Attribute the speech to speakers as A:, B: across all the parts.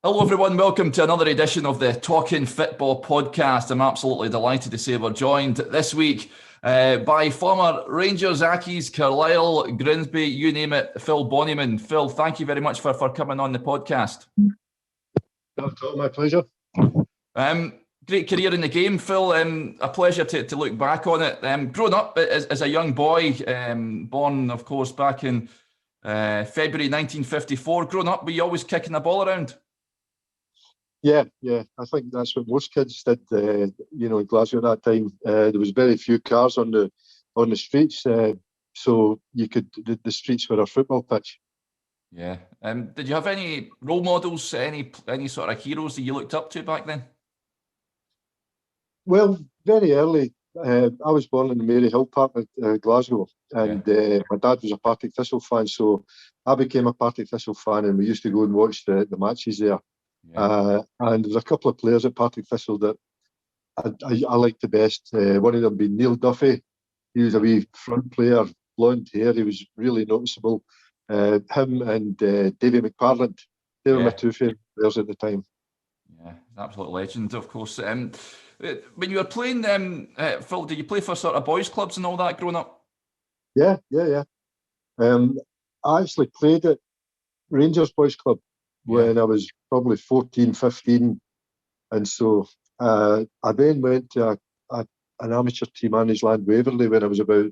A: Hello everyone, welcome to another edition of the Talking Football podcast. I'm absolutely delighted to say we're joined this week by former Rangers, Accies, Carlisle, Grimsby, you name it, Phil Bonnyman. Phil, thank you very much for coming on the podcast.
B: Not at all, my pleasure.
A: Great career in the game, Phil. A pleasure to look back on it. Growing up as a young boy, born, of course, back in February 1954. Growing up, were you always kicking the ball around?
B: Yeah. I think that's what most kids did. In Glasgow at that time, there was very few cars on the streets, so the streets were a football pitch.
A: Yeah. Did you have any role models, any sort of heroes that you looked up to back then?
B: Well, very early. I was born in the Mary Hill Park at Glasgow, and my dad was a Partick Thistle fan, so I became a Partick Thistle fan, and we used to go and watch the matches there. Yeah. And there was a couple of players at Partick Thistle that I liked the best. One of them being Neil Duffy. He was a wee front player, blonde hair. He was really noticeable. Him and Davy McParland. They were my two favourite players at the time.
A: Yeah, absolute legend, of course. When you were playing, Phil, did you play for sort of boys' clubs and all that growing up?
B: Yeah. I actually played at Rangers Boys Club when I was probably 14, 15. And so I then went to an amateur team, Annisland Waverley, when I was about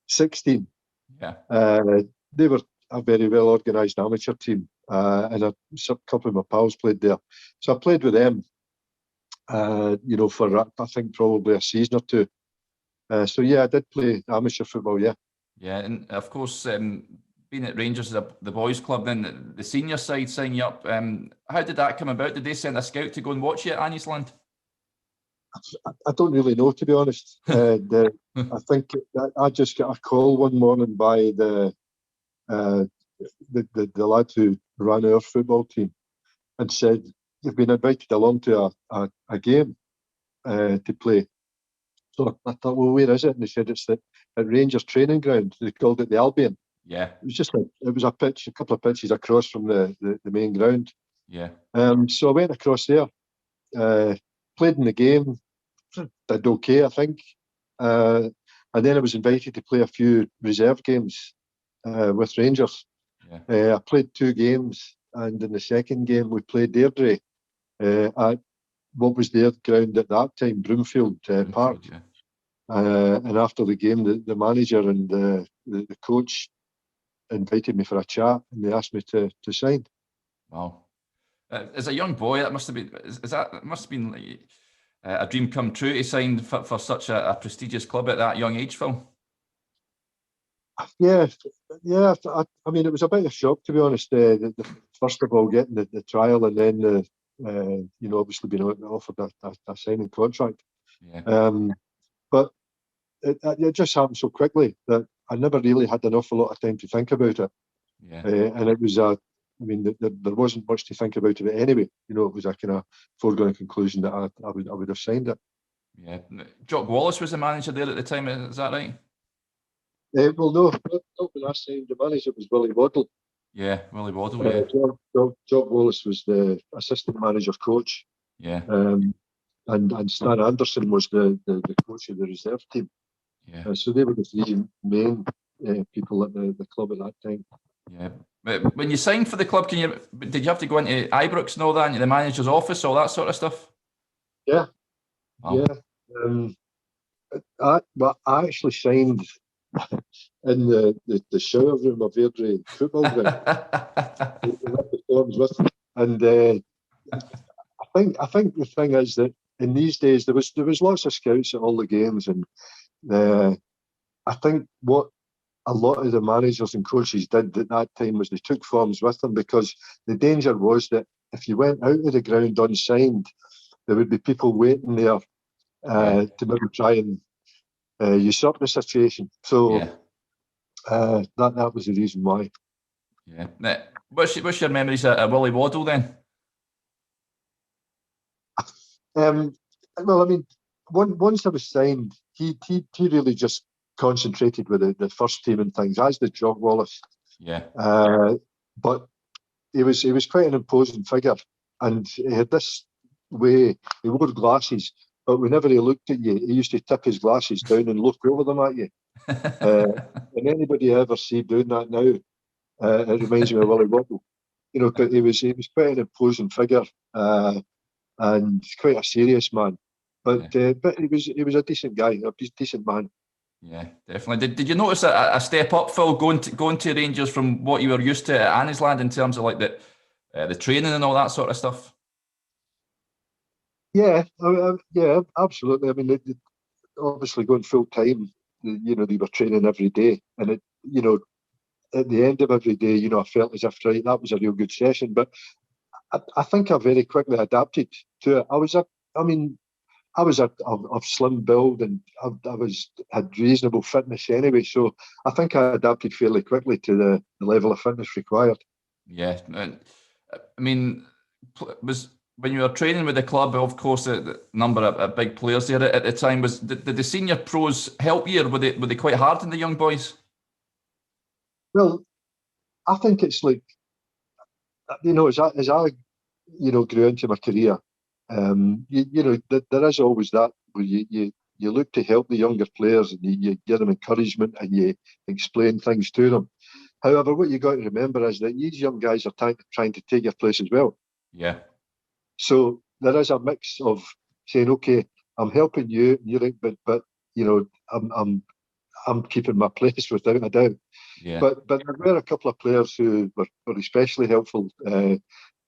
B: 16. Yeah. They were a very well organised amateur team, and a couple of my pals played there. So I played with them, for I think probably a season or two. So yeah, I did play amateur football, yeah.
A: Yeah, and of course, being at Rangers, the boys' club, then the senior side signed you up. How did that come about? Did they send a scout to go and watch you at Annisland?
B: I don't really know, to be honest. I think I just got a call one morning by the lad who ran our football team and said, "You've been invited along to a game to play." So I thought, well, where is it? And they said it's at Rangers training ground. They called it the Albion. Yeah, it was just it was a couple of pitches across from the main ground. Yeah. So I went across there, played in the game, did okay, I think, and then I was invited to play a few reserve games with Rangers. Yeah. I played 2 games, and in the second game we played Airdrie at what was their ground at that time, Broomfield Park. Yeah. And after the game, the manager and the coach invited me for a chat, and they asked me to sign.
A: Wow! As a young boy, that must have been must have been like a dream come true to sign for such a prestigious club at that young age, Phil.
B: Yeah. I mean, it was a bit of a shock, to be honest. First of all, getting the trial, and then obviously being offered a signing contract. Yeah. But it just happened so quickly that I never really had an awful lot of time to think about it. Yeah. And it was there wasn't much to think about it anyway. It was a kind of foregone conclusion that I would have signed it.
A: Yeah. Jock Wallace was the manager there at the time, is that right?
B: Well, no, not when I signed. The manager was Willie Waddle.
A: Yeah, Willie Waddle. Yeah.
B: Jock Wallace was the assistant manager coach. Yeah. And Stan Anderson was the coach of the reserve team. Yeah. So they were the 3 main people at the club at that time.
A: Yeah. But when you signed for the club, did you have to go into Ibrox and all that, into the manager's office, all that sort of stuff?
B: Yeah. Wow. Yeah. I actually signed in the shower room of Airdrie football ground. And I think the thing is that in these days there was lots of scouts at all the games, and I think what a lot of the managers and coaches did at that time was they took forms with them, because the danger was that if you went out of the ground unsigned, there would be people waiting there to maybe try and usurp the situation. So that was the reason why.
A: Yeah. What's your memories of Willie Waddle then?
B: Well, I mean, once I was signed, he really just concentrated with the first team and things, as did Jock Wallace. Yeah. But he was quite an imposing figure, and he had this way. He wore glasses, but whenever he looked at you, he used to tip his glasses down and look over them at you. And anybody I ever see doing that now, it reminds me of Willie Wobble. You know, he was quite an imposing figure, and quite a serious man. But he was a decent guy, a decent man.
A: Yeah, definitely. Did you notice a step up, Phil, going to Rangers from what you were used to at Anniesland in terms of like the training and all that sort of stuff?
B: Yeah, yeah, absolutely. I mean, obviously going full time, you know, they were training every day, and at the end of every day, you know, I felt as if, right, that was a real good session. But I think I very quickly adapted to it. I was of slim build, and I had reasonable fitness anyway, so I think I adapted fairly quickly to the level of fitness required.
A: Yeah, I mean, was when you were training with the club, of course, the number of big players there at the time. Did the senior pros help you, or were they quite hard on the young boys?
B: Well, I think it's like, you know, as I grew into my career, there is always that where you look to help the younger players, and you give them encouragement and you explain things to them. However, what you got to remember is that these young guys are trying to take your place as well.
A: Yeah.
B: So there is a mix of saying, okay, I'm helping you, and you're like, but you know, I'm keeping my place without a doubt.
A: Yeah.
B: But there were a couple of players who were especially helpful.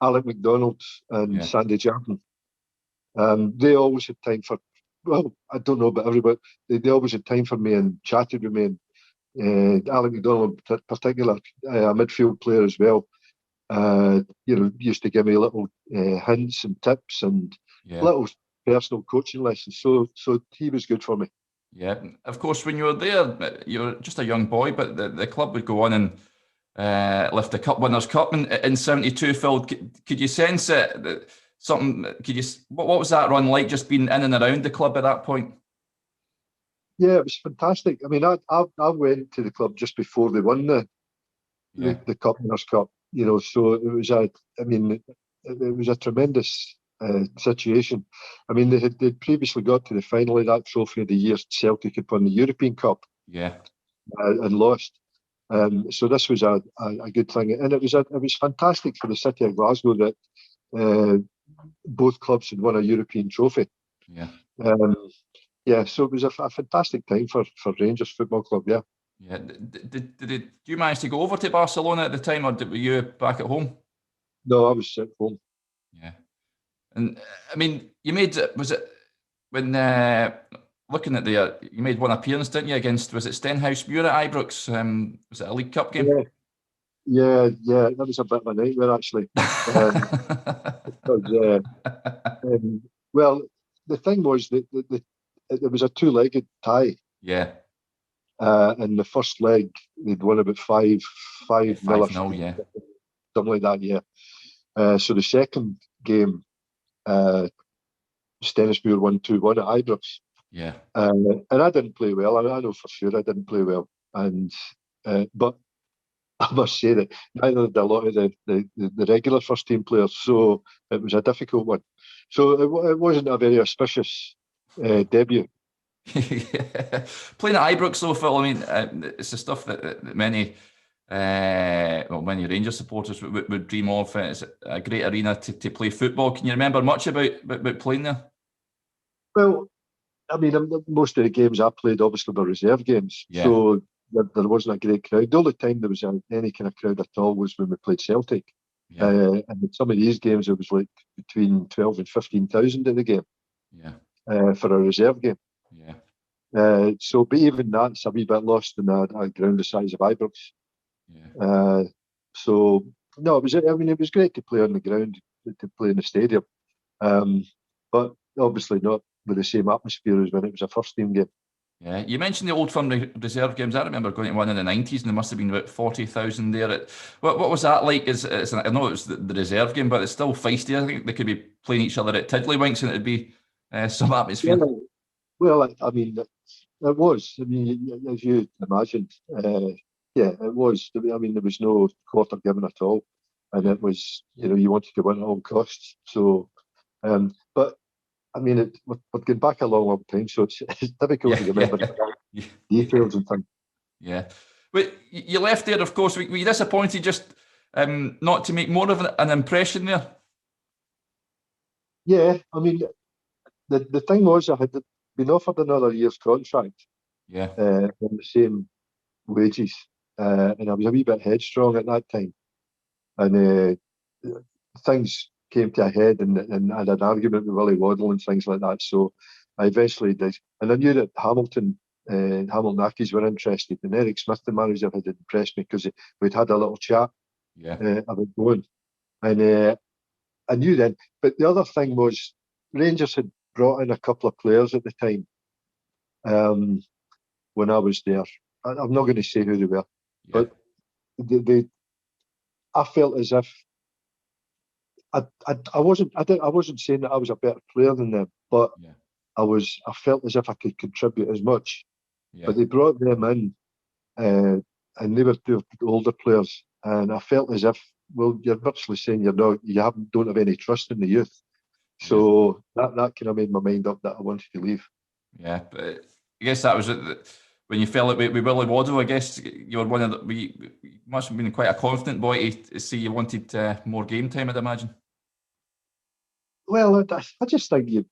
B: Alec MacDonald and Sandy Jarden. They always had time for, well, I don't know about everybody, they always had time for me and chatted with me. And Alec MacDonald in particular, a midfield player as well, used to give me little hints and tips and little personal coaching lessons. So he was good for me.
A: Yeah, of course, when you were there, you were just a young boy, but the club would go on and lift the Cup Winners' Cup in '72. Phil, could you sense it? What was that run like? Just being in and around the club at that point?
B: Yeah, it was fantastic. I mean, I went to the club just before they won the Cup Winners' Cup. You know, so it was it was a tremendous situation. I mean, they'd previously got to the final of that trophy the year Celtic had won the European Cup.
A: Yeah.
B: And lost. So this was a good thing, and it was fantastic for the city of Glasgow that both clubs had won a European trophy.
A: Yeah.
B: So it was a fantastic time for Rangers Football Club. Yeah.
A: Yeah. Did you manage to go over to Barcelona at the time, or were you back at home?
B: No, I was at home.
A: Yeah. And I mean, was it when looking at you made one appearance, didn't you, against, was it Stenhousemuir at Ibrox? Was it a League Cup game?
B: Yeah, that was a bit of a nightmare actually. Because, well, the thing was that it was a two-legged tie.
A: Yeah.
B: In the first leg, they'd won about 5-0,
A: yeah.
B: Something like that, yeah. So the second game, Stenhousemuir won 2-1 at Ibrox.
A: Yeah.
B: And I didn't play well. I know for sure I didn't play well. And but I must say that neither did a lot of the regular first team players. So it was a difficult one. So it wasn't a very auspicious debut.
A: Playing at Ibrox, though, Phil, I mean, it's the stuff that many many Rangers supporters would dream of. It's a great arena to play football. Can you remember much about playing there?
B: Well, I mean, most of the games I played obviously were reserve games, so there wasn't a great crowd. The only time there was any kind of crowd at all was when we played Celtic. And in some of these games, it was like between 12 and 15,000 in the game. For a reserve game. But even that's a wee bit lost in a ground the size of Ibrox. So no, it was great to play on the ground, to play in the stadium, but obviously not with the same atmosphere as when it was a first team game.
A: Yeah, you mentioned the Old Firm reserve games. I remember going to one in the '90s, and there must have been about 40,000 there. What was that like? I know it was the reserve game, but it's still feisty. I think they could be playing each other at Tiddlywinks, and it'd be some atmosphere.
B: Well, I mean, it was. I mean, as you imagined, it was. I mean, there was no quarter given at all. and it was, you wanted to win at all costs. So, but I mean, we're going back a long, long time, so it's difficult to remember details and things.
A: Yeah. But you left there, of course. Were you disappointed just not to make more of an impression there?
B: Yeah, I mean, the thing was I had been offered another year's contract on the same wages, and I was a wee bit headstrong at that time. And things came to a head, and I had an argument with Willie Waddle and things like that. So I eventually did. And I knew that Hamilton Accies were interested, and Eric Smith, the manager, had impressed me because we'd had a little chat about going. And I knew then. But the other thing was Rangers had brought in a couple of players at the time when I was there. I'm not going to say who they were, but I felt as if I wasn't saying that I was a better player than them, but I felt as if I could contribute as much. But they brought them in, and they were older players, and I felt as if, well, you're virtually saying don't have any trust in the youth. So that kind of made my mind up that I wanted to leave.
A: Yeah, but I guess that was it. When you fell out with Willie Waddle, I guess you were one of the. You must have been quite a confident boy to see you wanted more game time, I'd imagine.
B: Well, I just think they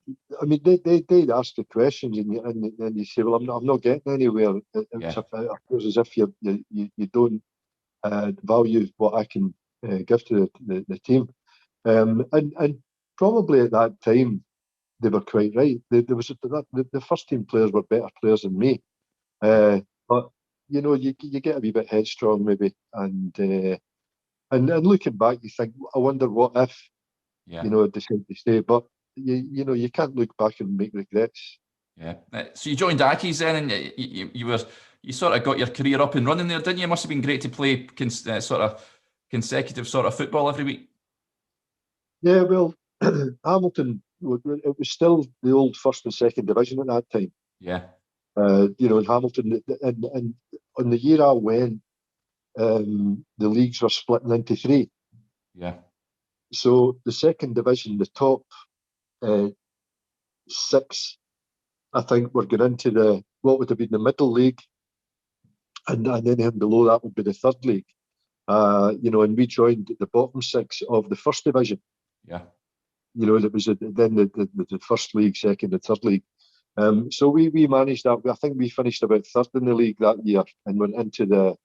B: ask the questions and you say, well, I'm not getting anywhere. It feels as if you don't value what I can give to the team, and probably at that time they were quite right. The first team players were better players than me, but you get a wee bit headstrong maybe, and looking back, you think, I wonder what if. Decide to stay, but you can't look back and make regrets.
A: Yeah. So you joined Accies then, and you sort of got your career up and running there, didn't you? It must have been great to play sort of consecutive sort of football every week.
B: Yeah, well, Hamilton, it was still the old first and second division at that time.
A: Yeah.
B: In Hamilton, and on the year I went, the leagues were splitting into three.
A: Yeah.
B: So the second division, the top 6, I think, were going into what would have been the middle league, and anything below that would be the third league. And we joined the bottom 6 of the first division.
A: Yeah.
B: That was then the first league, second, and third league. So we managed that. I think we finished about third in the league that year and went into the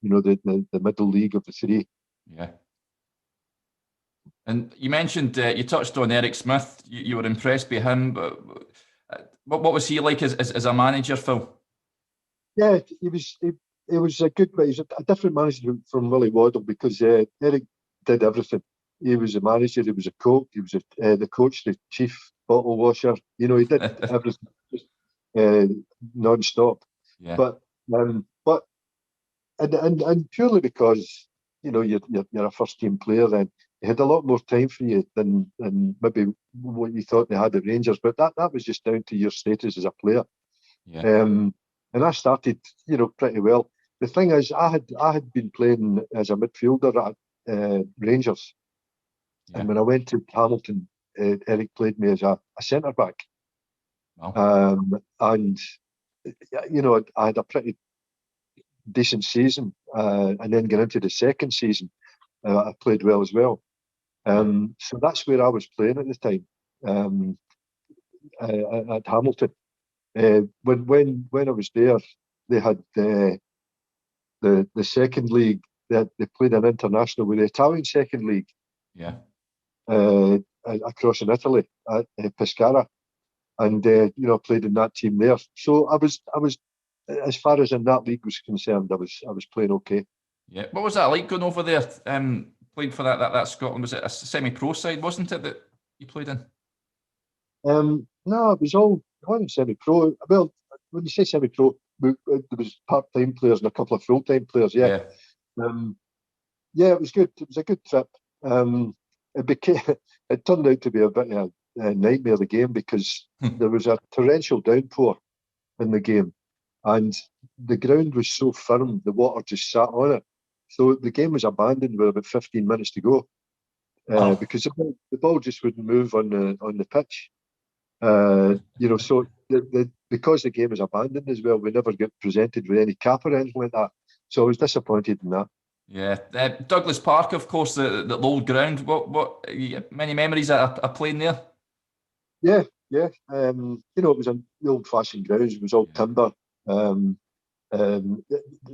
B: middle league of the three.
A: Yeah. And you mentioned you touched on Eric Smith. You were impressed by him, but what was he like as a manager, Phil?
B: Yeah, he was a good, but he's a different manager from Willie Waddle because Eric did everything. He was a manager, he was a coach, he was the coach, the chief bottle washer. He did everything just non-stop.
A: Yeah.
B: But and purely because you're a first team player, then they had a lot more time for you than maybe what you thought they had at Rangers. But that was just down to your status as a player.
A: Yeah.
B: And I started, pretty well. The thing is, I had been playing as a midfielder at Rangers, and when I went to Hamilton, Eric played me as a centre back.
A: Wow.
B: And I had a pretty decent season, and then get into the second season, I played well as well. So that's where I was playing at the time, at Hamilton. When I was there, they had the second league. They played an international with the Italian second league.
A: Yeah.
B: Across in Italy at Pescara, and played in that team there. So I was as far as in that league was concerned, I was playing okay.
A: Yeah. What was that like going over there? Playing for that Scotland, was it a semi-pro side, wasn't it, that you played in?
B: No, it wasn't semi-pro. Well, when you say semi-pro, there was part-time players and a couple of full-time players. Yeah. It was good. It was a good trip. It turned out to be a bit of a nightmare, the game, because there was a torrential downpour in the game, and the ground was so firm, the water just sat on it. So the game was abandoned with about 15 minutes to go because the ball just wouldn't move on the pitch. So because the game was abandoned as well, we never get presented with any cap or anything like that. So I was disappointed in that.
A: Yeah, Douglas Park, of course, the old ground. What many memories of playing there?
B: Yeah. It was the old-fashioned grounds. It was all timber.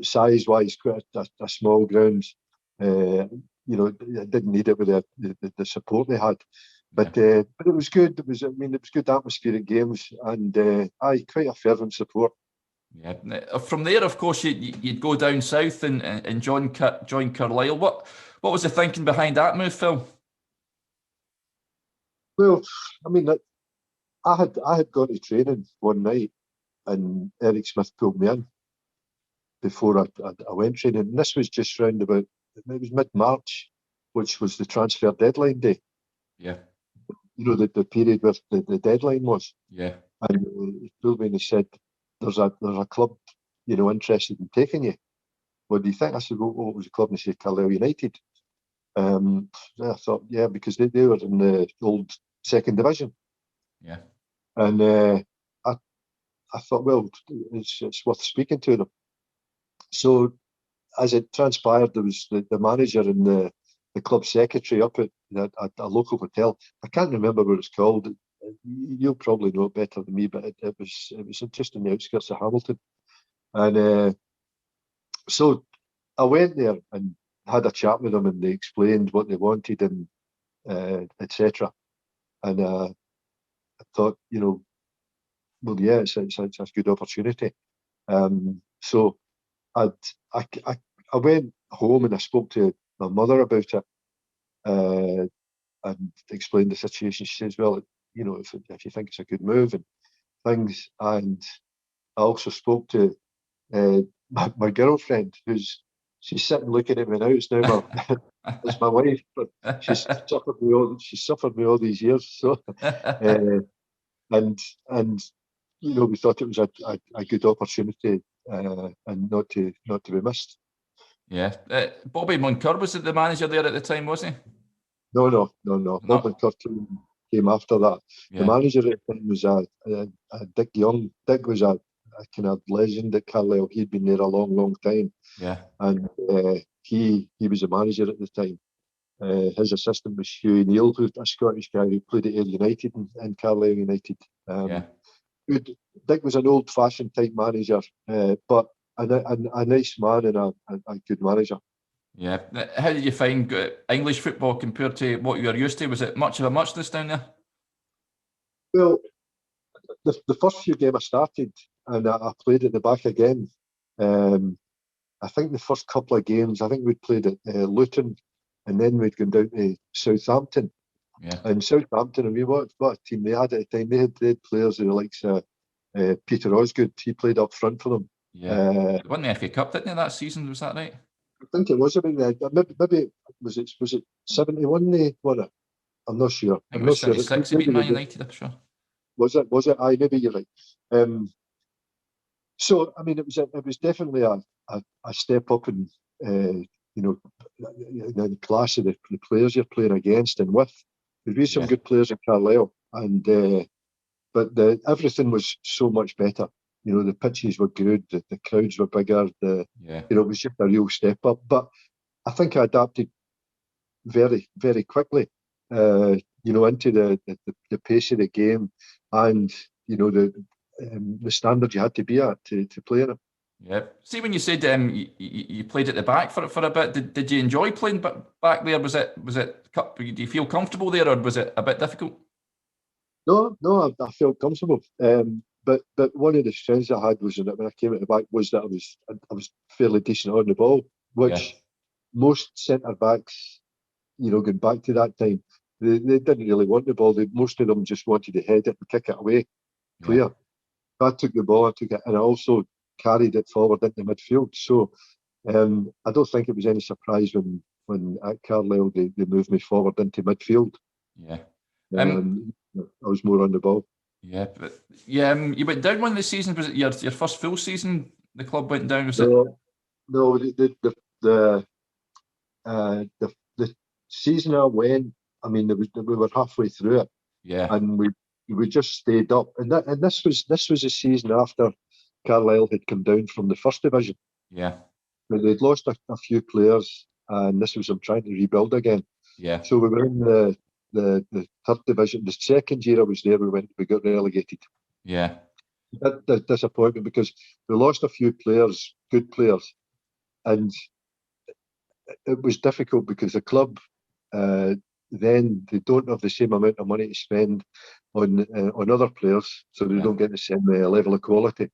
B: Size-wise, quite a small ground. It didn't need it with the support they had. But it was good. It was good atmospheric games, and quite a fervent support.
A: Yeah. From there, of course, you'd go down south and join Carlisle. What was the thinking behind that move, Phil?
B: Well, I had gone to training one night, and Eric Smith pulled me in before I went training. And this was just round about, it was mid-March, which was the transfer deadline day.
A: Yeah.
B: The period where the deadline was.
A: Yeah.
B: And he pulled me and he said, there's a club, interested in taking you. What do you think? I said, well, what was the club? And he said, Carlisle United. I thought, yeah, because they were in the old second division.
A: Yeah.
B: And I thought, well, it's worth speaking to them. So as it transpired, there was the manager and the club secretary up at a local hotel. I can't remember what it's called. You'll probably know it better than me, but it was just in the outskirts of Hamilton. And so I went there and had a chat with them, and they explained what they wanted and etc. And I thought, well, yeah, it's a good opportunity. So I went home and I spoke to my mother about it and explained the situation. She says, well, if you think it's a good move and things. And I also spoke to my girlfriend, she's sitting looking at me now. It's now it's my wife, but she's suffered me all these years. So and we thought it was a good opportunity and not to be missed.
A: Yeah. Bobby Moncur was the manager there at the time, was he?
B: No. Bob Moncur came after that.
A: Yeah.
B: The manager at the time was Dick Young. Dick was a kind of legend at Carlisle. He'd been there a long time.
A: Yeah.
B: And he was a manager at the time. His assistant was Hugh Neal, who's a Scottish guy who played at Ayr United and Carlisle United. Good. Dick was an old-fashioned type manager, but a nice man and a good manager.
A: Yeah. How did you find English football compared to what you were used to? Was it much of a muchness down there?
B: Well, the first few games I started and I played at the back again. I think the first couple of games, I think we'd played at Luton, and then we'd gone down to Southampton.
A: Yeah.
B: And Southampton, I mean, what a team they had at the time. They had players who were like Peter Osgood. He played up front for them.
A: Yeah. Won the FA Cup, didn't they, that season? Was that right?
B: I think it was about maybe was it 71 they won it? I'm not sure.
A: I think it was 76 beating Man United, I'm sure.
B: Was it? Aye, maybe you're right. So I mean, it was definitely a step up in the class of the players you're playing against and with. There's really some good players in Carlisle, and but everything was so much better. The pitches were good, the crowds were bigger. It was just a real step up. But I think I adapted very, very quickly. Into the pace of the game and the standard you had to be at to play in it.
A: Yeah. See, when you said you played at the back for a bit, did you enjoy playing back there? Was it? Do you feel comfortable there, or was it a bit difficult?
B: No, I felt comfortable. But one of the strengths I had was that when I came at the back was that I was fairly decent on the ball, which most centre backs, going back to that time, they didn't really want the ball. Most of them just wanted to head it and kick it away, clear. I took the ball, I took it, and I also carried it forward into midfield. So I don't think it was any surprise when at Carlisle they moved me forward into midfield.
A: Yeah.
B: I was more on the ball.
A: Yeah, but you went down one of the seasons. Was it your first full season? The club went down. Was
B: No, the the season I went, I mean, we were halfway through it, and we just stayed up, and this was a season after Carlisle had come down from the first division. But they'd lost a few players, and this was them trying to rebuild again. So we were in the third division. The second year I was there, we got relegated. That disappointment, because we lost a few players, good players, and it was difficult because the club then they don't have the same amount of money to spend on other players, so they don't get the same level of quality.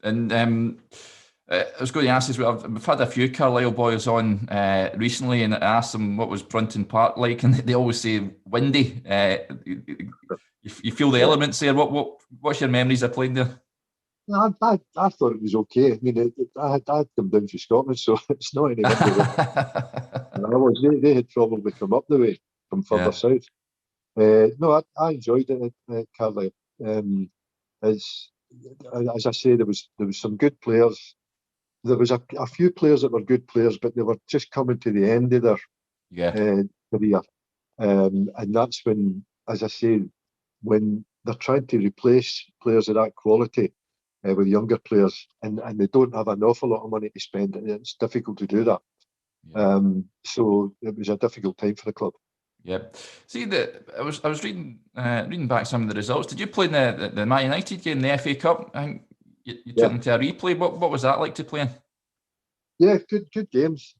A: And I was going to ask you, we've had a few Carlisle boys on recently, and I asked them what was Brunton Park like, and they always say windy. You feel the elements there. What's your memories of playing there?
B: I thought it was okay. I mean, I'd come down from Scotland, so it's not any wonder. They had probably come up the way from further south. No, I enjoyed it at Carlisle. As I say, there was some good players. There was a few players that were good players, but they were just coming to the end of their career. And that's when, as I say, when they're trying to replace players of that quality with younger players, and they don't have an awful lot of money to spend, and it's difficult to do that. So it was a difficult time for the club.
A: See, I was reading back some of the results. Did you play in the Man United game, the FA Cup? I think you took into a replay. What was that like to play in?
B: Yeah, good games.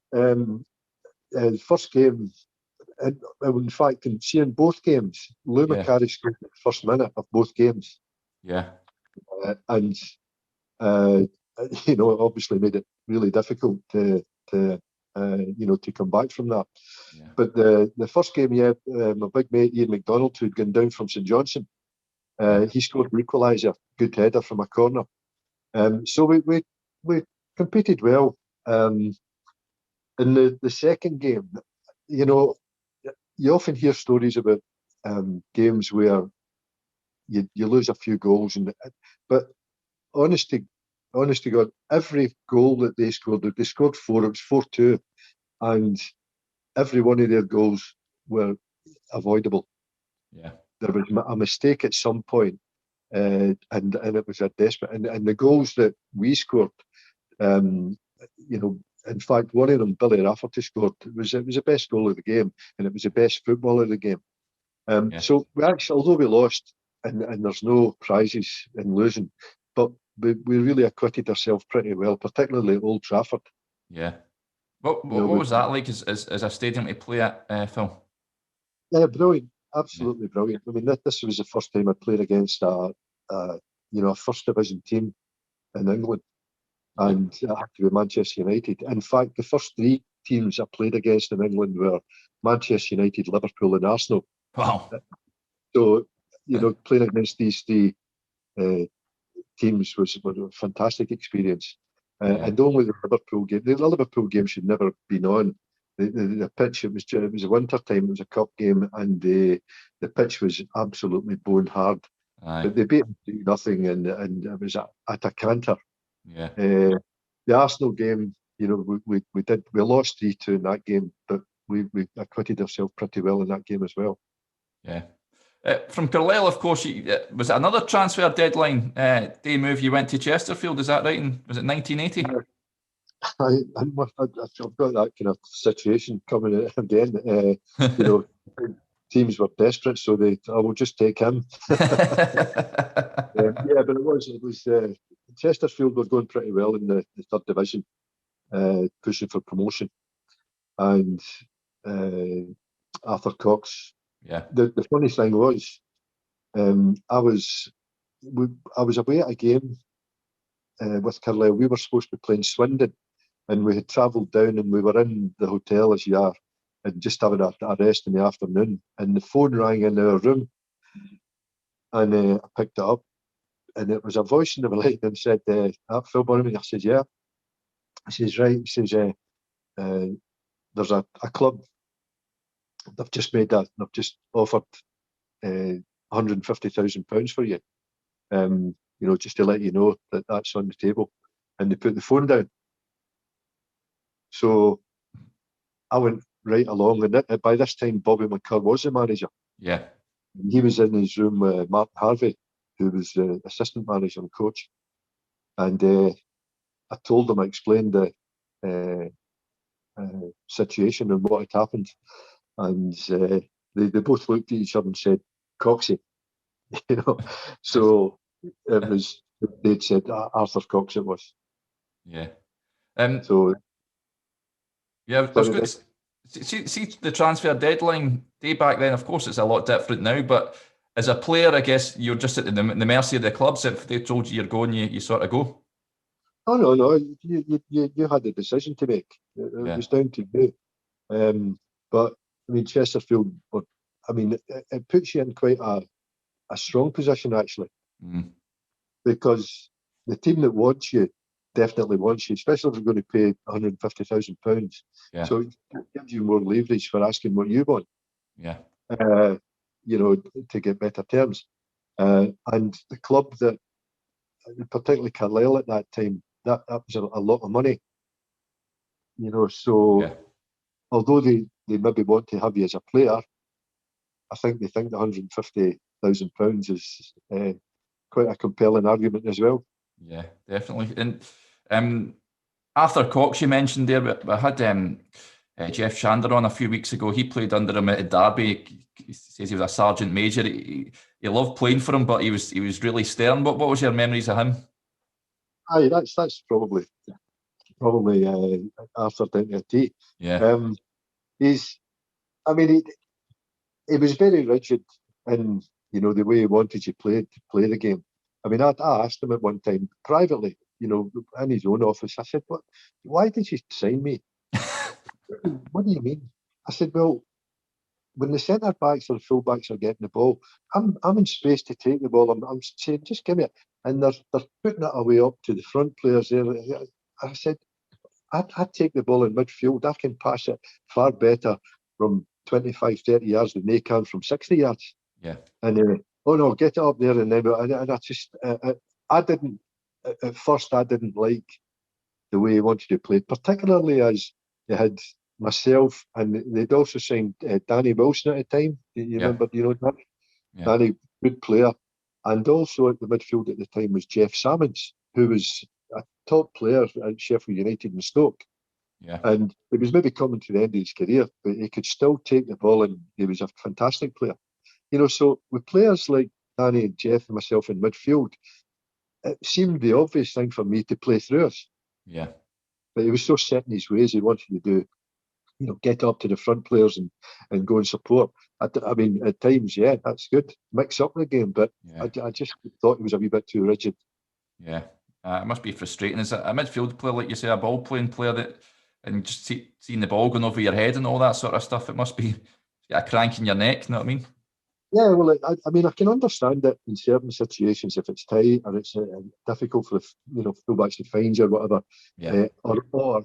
B: First game, in fact, seeing both games, Lou McCarry scored in the first minute of both games. And obviously made it really difficult to come back from that. But the first game, my big mate Ian McDonald, who'd gone down from St Johnstone, he scored an equaliser, good header from a corner. So we competed well. In the second game, you often hear stories about games where you lose a few goals, but honest to God, every goal that they scored 4. It was 4-2, and every one of their goals were avoidable. There was a mistake at some point, and it was a desperate. And the goals that we scored, in fact, one of them, Billy Rafferty scored. It was the best goal of the game, and it was the best football of the game. So we actually, although we lost, and there's no prizes in losing, but we really acquitted ourselves pretty well, particularly at Old Trafford.
A: What was that like as a stadium to play at, Phil?
B: Yeah, brilliant, absolutely brilliant. I mean, this was the first time I played against a first division team in England, and it had to be Manchester United. In fact, the first 3 teams I played against in England were Manchester United, Liverpool, and Arsenal.
A: Wow!
B: So playing against these 3 teams was a fantastic experience. And only the Liverpool game should never have been on. The pitch, it was a winter time, it was a cup game, and the pitch was absolutely bone hard. But they beat them 2-0, and it was at a canter. The Arsenal game, we lost 3-2 in that game, but we acquitted ourselves pretty well in that game as well.
A: From Carlisle, of course, was it another transfer deadline day move? You went to Chesterfield, is that right? Was it 1980?
B: I've got that kind of situation coming again. Teams were desperate, so I will just take him. But it was Chesterfield were going pretty well in the third division, pushing for promotion, and Arthur Cox. The funny thing was, I was away at a game with Carlisle. We were supposed to be playing Swindon, and we had travelled down, and we were in the hotel as you are, and just having a rest in the afternoon. And the phone rang in our room, and I picked it up, and it was a voice in the line and said, "Phil Bonnyman." I said, "Yeah." He says, "Right." He says, "There's a club. They've just offered £150,000 for you. Just to let you know that's on the table." And they put the phone down. So I went right along, and by this time Bobby McCurr was the manager.
A: Yeah.
B: And he was in his room with Martin Harvey, who was the assistant manager and coach. And I told him, I explained the situation and what had happened. And they both looked at each other and said, Coxie, So it was, they'd said Arthur Cox it was.
A: Yeah.
B: So
A: yeah, I was good. See the transfer deadline day back then. Of course, it's a lot different now. But as a player, I guess you're just at the mercy of the clubs. If they told you you're going, you sort of go.
B: Oh no, you had a decision to make. It was down to you. But I mean, Chesterfield. I mean, it puts you in quite a strong position actually, because the team that wants you definitely wants you, especially if you're going to pay £150,000.
A: Yeah.
B: So it gives you more leverage for asking what you want.
A: Yeah.
B: To get better terms. And the club that, particularly Carlisle at that time, that was a lot of money. So although they maybe want to have you as a player, I think they think the £150,000 is quite a compelling argument as well.
A: Yeah, definitely. And Arthur Cox, you mentioned there, I had Jeff Chandler on a few weeks ago. He played under him at Derby. He says he was a sergeant major. He loved playing for him, but he was really stern. What was your memories of him?
B: Aye, that's probably Arthur down to a T.
A: Yeah.
B: He was very rigid in the way he wanted you to play the game. I mean, I asked him at one time privately, in his own office. I said, why did you sign me? What do you mean? I said, well, when the centre backs or the full backs are getting the ball, I'm in space to take the ball. I'm saying, just give me it. And they're putting it away up to the front players there. I said, I'd take the ball in midfield. I can pass it far better from 25, 30 yards than they can from 60 yards.
A: Yeah.
B: And oh no, get it up there. And then I just, I didn't, at first I didn't like the way he wanted to play, particularly as they had myself, and they'd also signed Danny Wilson at the time. You remember, Danny?
A: Yeah.
B: Danny, good player. And also at the midfield at the time was Jeff Salmons, who was a top player at Sheffield United and Stoke.
A: Yeah.
B: And he was maybe coming to the end of his career, but he could still take the ball, and he was a fantastic player. So with players like Danny and Jeff and myself in midfield, it seemed the obvious thing for me to play through us.
A: Yeah.
B: But he was so set in his ways, he wanted to do, get up to the front players and go and support. I mean, at times, yeah, that's good. Mix up the game, but I just thought he was a wee bit too rigid.
A: Yeah. It must be frustrating. As a midfield player, like you say, a ball-playing player, and just seeing the ball going over your head and all that sort of stuff, it must be a crank in your neck, you know what I mean?
B: Yeah, well, I mean, I can understand it in certain situations if it's tight or it's difficult for the fullbacks to find you or whatever.
A: Yeah.
B: Or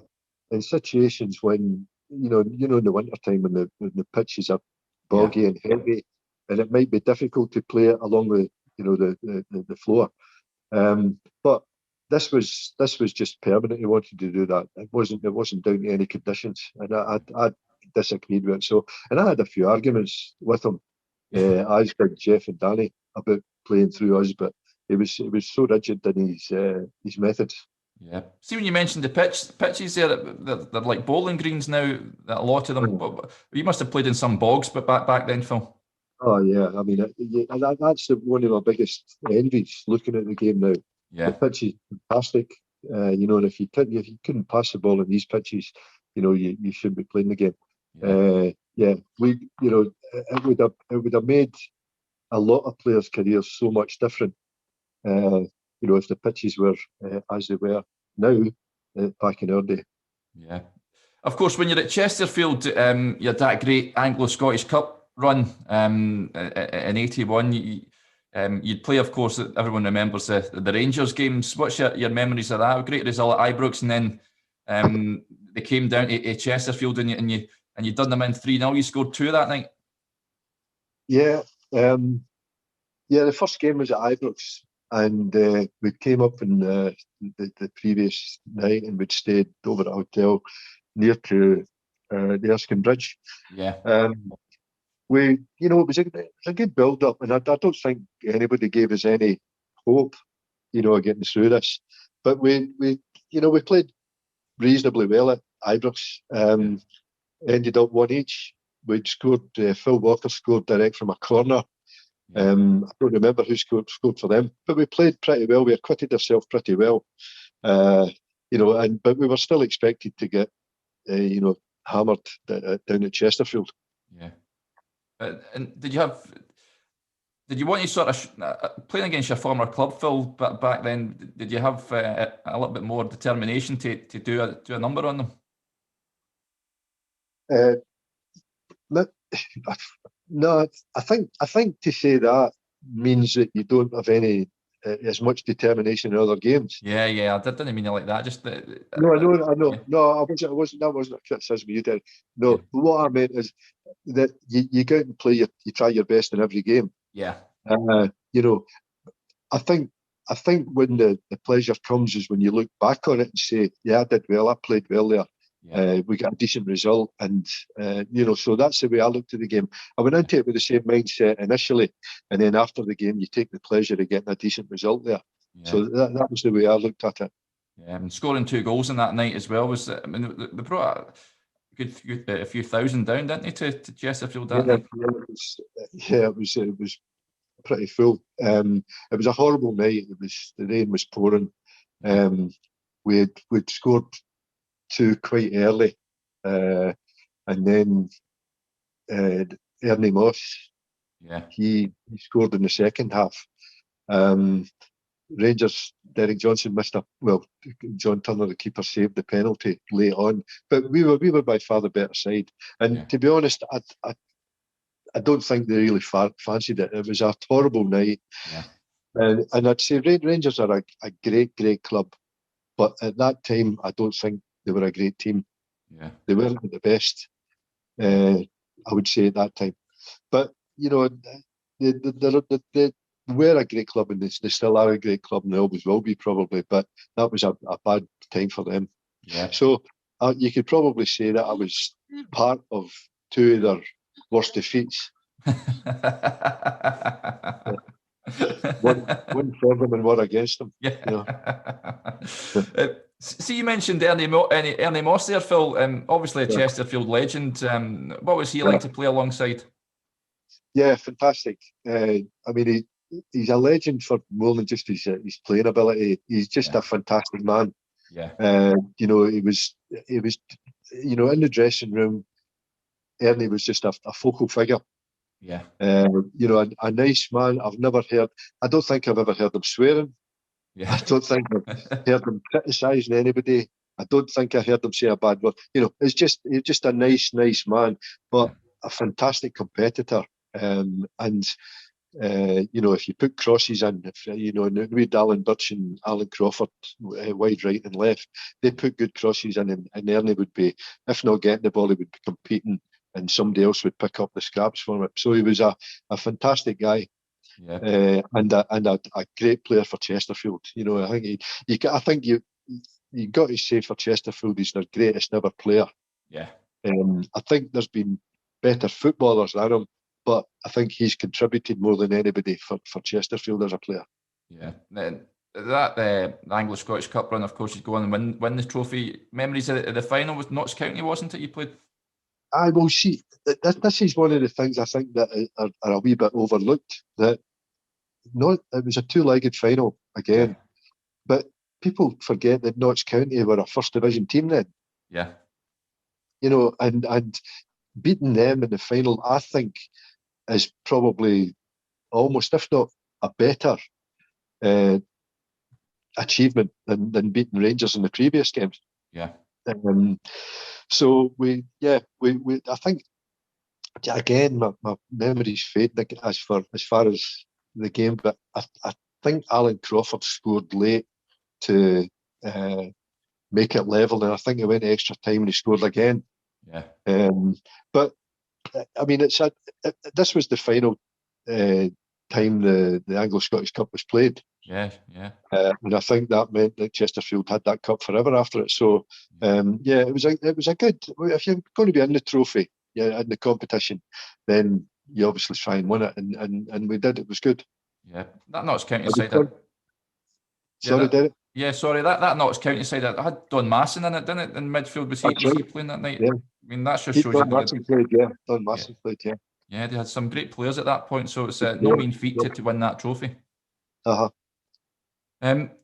B: in situations when in the winter time when the pitches are boggy and heavy, and it might be difficult to play it along the floor. But this was just permanent. He wanted to do that. It wasn't down to any conditions, and I disagreed with it. So, and I had a few arguments with him. As did Jeff and Danny about playing through us, but it was so rigid in his methods.
A: Yeah. See, when you mentioned the pitches there, they're like bowling greens now. A lot of them. You must have played in some bogs, but back then, Phil.
B: Oh yeah, I mean, that's one of my biggest envies looking at the game now.
A: Yeah.
B: The pitch is fantastic. And if you couldn't pass the ball in these pitches, you shouldn't be playing the game. It would have made a lot of players' careers so much different. If the pitches were as they were now, back in our day.
A: Yeah. Of course, when you're at Chesterfield, you had that great Anglo-Scottish Cup run in '81. You'd play, of course, everyone remembers the Rangers games. What's your memories of that? A great result at Ibrox, and then they came down to Chesterfield, and you done them in 3-0. You scored 2 that night.
B: Yeah. The first game was at Ibrox, and we came up in the previous night, and we'd stayed over at a hotel near to the Erskine Bridge.
A: Yeah.
B: It was a good build-up, and I don't think anybody gave us any hope, of getting through this. But we played reasonably well at Ibrox. Ended up one each. We'd scored. Phil Walker scored direct from a corner. I don't remember who scored for them, but we played pretty well. We acquitted ourselves pretty well, but we were still expected to get, hammered down at Chesterfield.
A: Yeah. And did you want to sort of playing against your former club, Phil? But back then, did you have a little bit more determination to do a number on them?
B: No, I think to say that means that you don't have any as much determination in other games.
A: Yeah, I didn't mean it like that. Just
B: I know. Yeah. No, I wasn't. That wasn't a criticism you did. No, yeah. What I meant is that you go out and play. You try your best in every game.
A: Yeah.
B: I think when the pleasure comes is when you look back on it and say, yeah, I did well. I played well there. Yeah. We got a decent result, and so that's the way I looked at the game. I went into it with the same mindset initially, and then after the game, you take the pleasure of getting a decent result there. Yeah. So that was the way I looked at it.
A: Yeah, and scoring 2 goals in that night as well was. I mean, they brought a few thousand down, didn't they, to Chesterfield that night?
B: It was pretty full. It was a horrible night. The rain was pouring. We'd scored 2 quite early, and then Ernie Moss, he scored in the second half. Rangers, Derek Johnson missed John Turner, the keeper, saved the penalty late on, but we were by far the better side. And to be honest, I don't think they really fancied it. It was a horrible night, and I'd say Rangers are a great club, but at that time I don't think they were a great team. Yeah, they weren't the best. I would say at that time, but they were a great club, and they still are a great club, and they always will be probably. But that was a bad time for them. Yeah. So you could probably say that I was part of 2 of their worst defeats. one for them and one against them.
A: Yeah. See, you mentioned Ernie Moss there, Phil. Obviously a Chesterfield legend. What was he like to play alongside?
B: Yeah, fantastic. I mean, he's a legend for more than just his playing ability. He's just a fantastic man. Yeah. He was in the dressing room. Ernie was just a focal figure. Yeah. A nice man. I don't think I've ever heard him swearing. Yeah. I don't think I've heard him criticising anybody. I don't think I heard him say a bad word. He's just a nice man, but a fantastic competitor. If you put crosses in, with Alan Birch and Alan Crawford, wide right and left, they put good crosses in, and Ernie would be, if not getting the ball, he would be competing, and somebody else would pick up the scraps from it. So he was a fantastic guy, and a great player for Chesterfield. I think you got to say for Chesterfield, he's their greatest ever player. Yeah. I think there's been better footballers than him, but I think he's contributed more than anybody for Chesterfield as a player. Yeah.
A: That Anglo-Scottish Cup run, of course, he'd go on and win the trophy. Memories of the final with Notts County, wasn't it? You played.
B: I will see. This is one of the things I think that are a wee bit overlooked. That it was a 2-legged final again, but people forget that Notts County were a first division team then. Yeah. And beating them in the final, I think, is probably almost, if not a better achievement than beating Rangers in the previous games. Yeah. So I think, again, my memories fade as far as the game, but I think Alan Crawford scored late to make it level, and I think it went extra time and he scored again. Yeah. But I mean, this was the final time the Anglo-Scottish Cup was played.
A: Yeah, yeah.
B: And I think that meant that Chesterfield had that cup forever after it. So, it was a good. If you're going to be in the trophy, in the competition, then you obviously try and win it, and we did. It was good.
A: Yeah, that Notts County
B: I was
A: side.
B: Sorry, Derek.
A: Yeah, sorry. That Notts County side. I had Don Masson in it, didn't it? In midfield, was
B: That's
A: he
B: right.
A: playing that night?
B: Yeah,
A: I mean, that just shows you
B: Don
A: that
B: Massey played. Yeah, Don
A: yeah,
B: Massey played. Yeah,
A: yeah, they had some great players at that point, so it's no
B: yeah.
A: mean feat to win that trophy.
B: Uh-huh.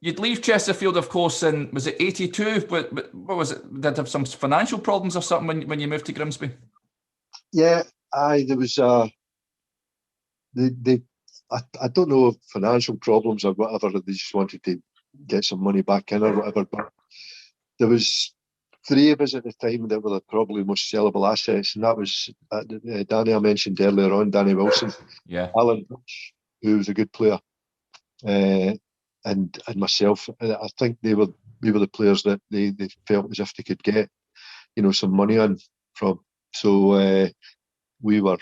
A: You'd leave Chesterfield, of course, in was it '82? But what was it? Did have some financial problems or something when you moved to Grimsby?
B: Yeah, there was they I don't know if financial problems or whatever. They just wanted to get some money back in or whatever. But there was three of us at the time that were the probably most sellable assets, and that was Danny I mentioned earlier on, Danny Wilson,
A: Yeah,
B: Alan Hutch, who was a good player, and myself. I think we were the players that they felt as if they could get some money on from. So we were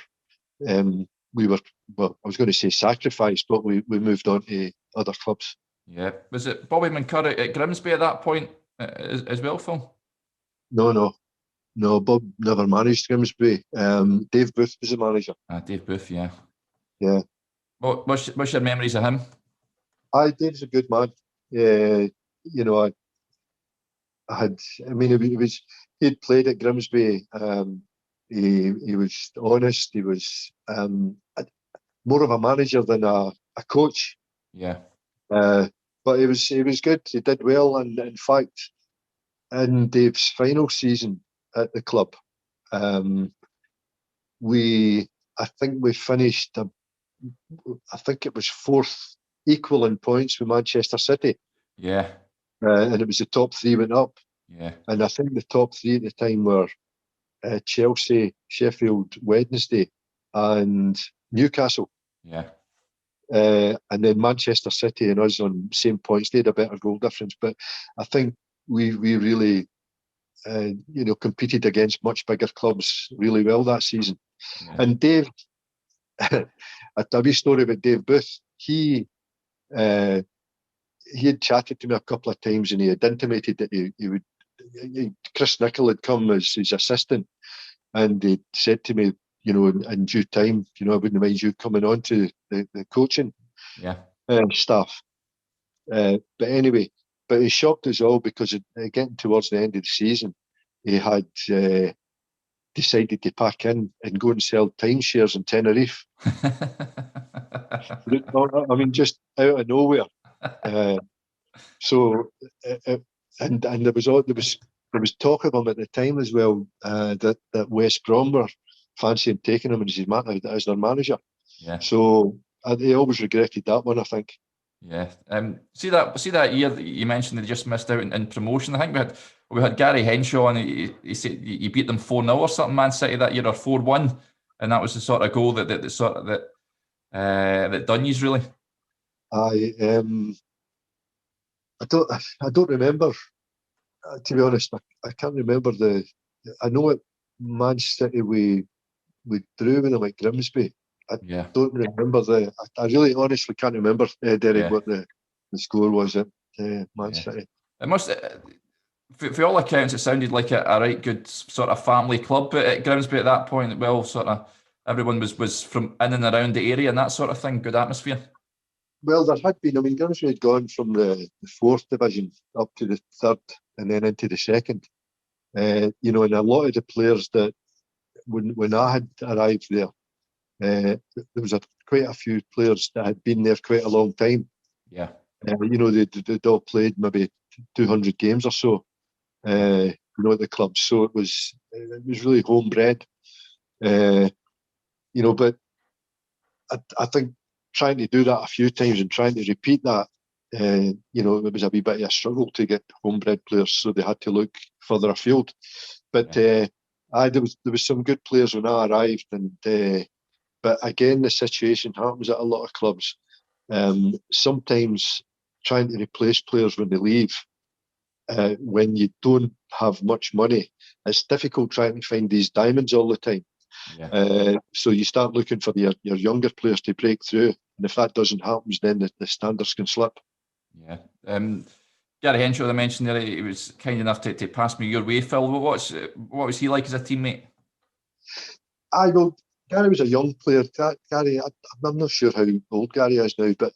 B: well, I was going to say sacrificed, but we moved on to other clubs.
A: yeah. Was it Bobby McCurry at Grimsby at that point as well, Phil?
B: No, Bob never managed Grimsby. Dave Booth was the manager.
A: Dave Booth, yeah.
B: Yeah.
A: What's your memories of him?
B: Dave's a good man. I he'd played at Grimsby. He was honest. He was more of a manager than a coach.
A: Yeah.
B: But he was good. He did well, and in fact, in Dave's final season at the club, I think we finished. I think it was fourth, equal in points with Manchester City.
A: Yeah.
B: And it was the top three went up.
A: Yeah.
B: And I think the top three at the time were Chelsea, Sheffield Wednesday, and Newcastle.
A: Yeah.
B: And then Manchester City and us on same points. They had a better goal difference, but I think we really, competed against much bigger clubs really well that season.
A: Yeah.
B: And Dave, a wee story about Dave Booth. He had chatted to me a couple of times, and he had intimated that he would. Chris Nicholl had come as his assistant, and he said to me, in due time, I wouldn't mind you coming on to the coaching staff. But anyway, he shocked us all because getting towards the end of the season, he had decided to pack in and go and sell timeshares in Tenerife. I mean, just out of nowhere. And there was talk of him at the time as well, that West Brom were fancying taking him as their manager.
A: Yeah.
B: So they always regretted that one, I think.
A: Yeah. See that year that you mentioned they just missed out in promotion. I think we had Gary Henshaw, and he said he beat them 4-0 or something, Man City that year, or 4-1, and that was the sort of goal that done yous really.
B: I don't remember. To be honest, I can't remember I know at Man City we drew with them at Grimsby. I don't remember I really honestly can't remember, Derek, what the score was at Man City.
A: It must, for all accounts, it sounded like a right good sort of family club, but at Grimsby at that point, well, sort of everyone was from in and around the area and that sort of thing. Good atmosphere.
B: Well, there had been. I mean, Grimsby had gone from the fourth division up to the third, and then into the second. And a lot of the players that when I had arrived there, there was quite a few players that had been there quite a long time.
A: Yeah.
B: They'd all played maybe 200 games or so, at the club. So it was really homebred. But I think trying to do that a few times and trying to repeat that, it was a wee bit of a struggle to get homebred players, so they had to look further afield. But there was some good players when I arrived, but again, the situation happens at a lot of clubs. Sometimes trying to replace players when they leave, when you don't have much money, it's difficult trying to find these diamonds all the time.
A: Yeah.
B: So you start looking for your younger players to break through, and if that doesn't happen, then the standards can slip.
A: Yeah. Gary Henshaw, I mentioned there, he was kind enough to pass me your way, Phil. What was he like as a teammate?
B: I know Gary was a young player. Gary, I'm not sure how old Gary is now, but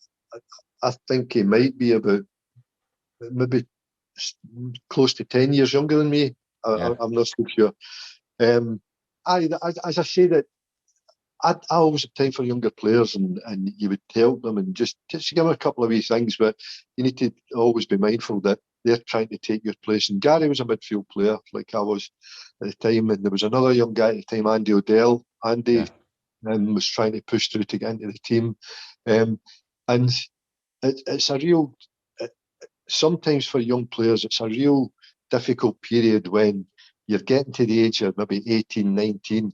B: I think he might be about maybe close to 10 years younger than me. I'm not so sure. As I say that, I always have time for younger players, and you would help them and just give them a couple of wee things, but you need to always be mindful that they're trying to take your place. And Gary was a midfield player like I was at the time, and there was another young guy at the time, Andy O'Dell. Andy was trying to push through to get into the team, and it's a real, sometimes for young players, it's a real difficult period when you're getting to the age of maybe 18, 19,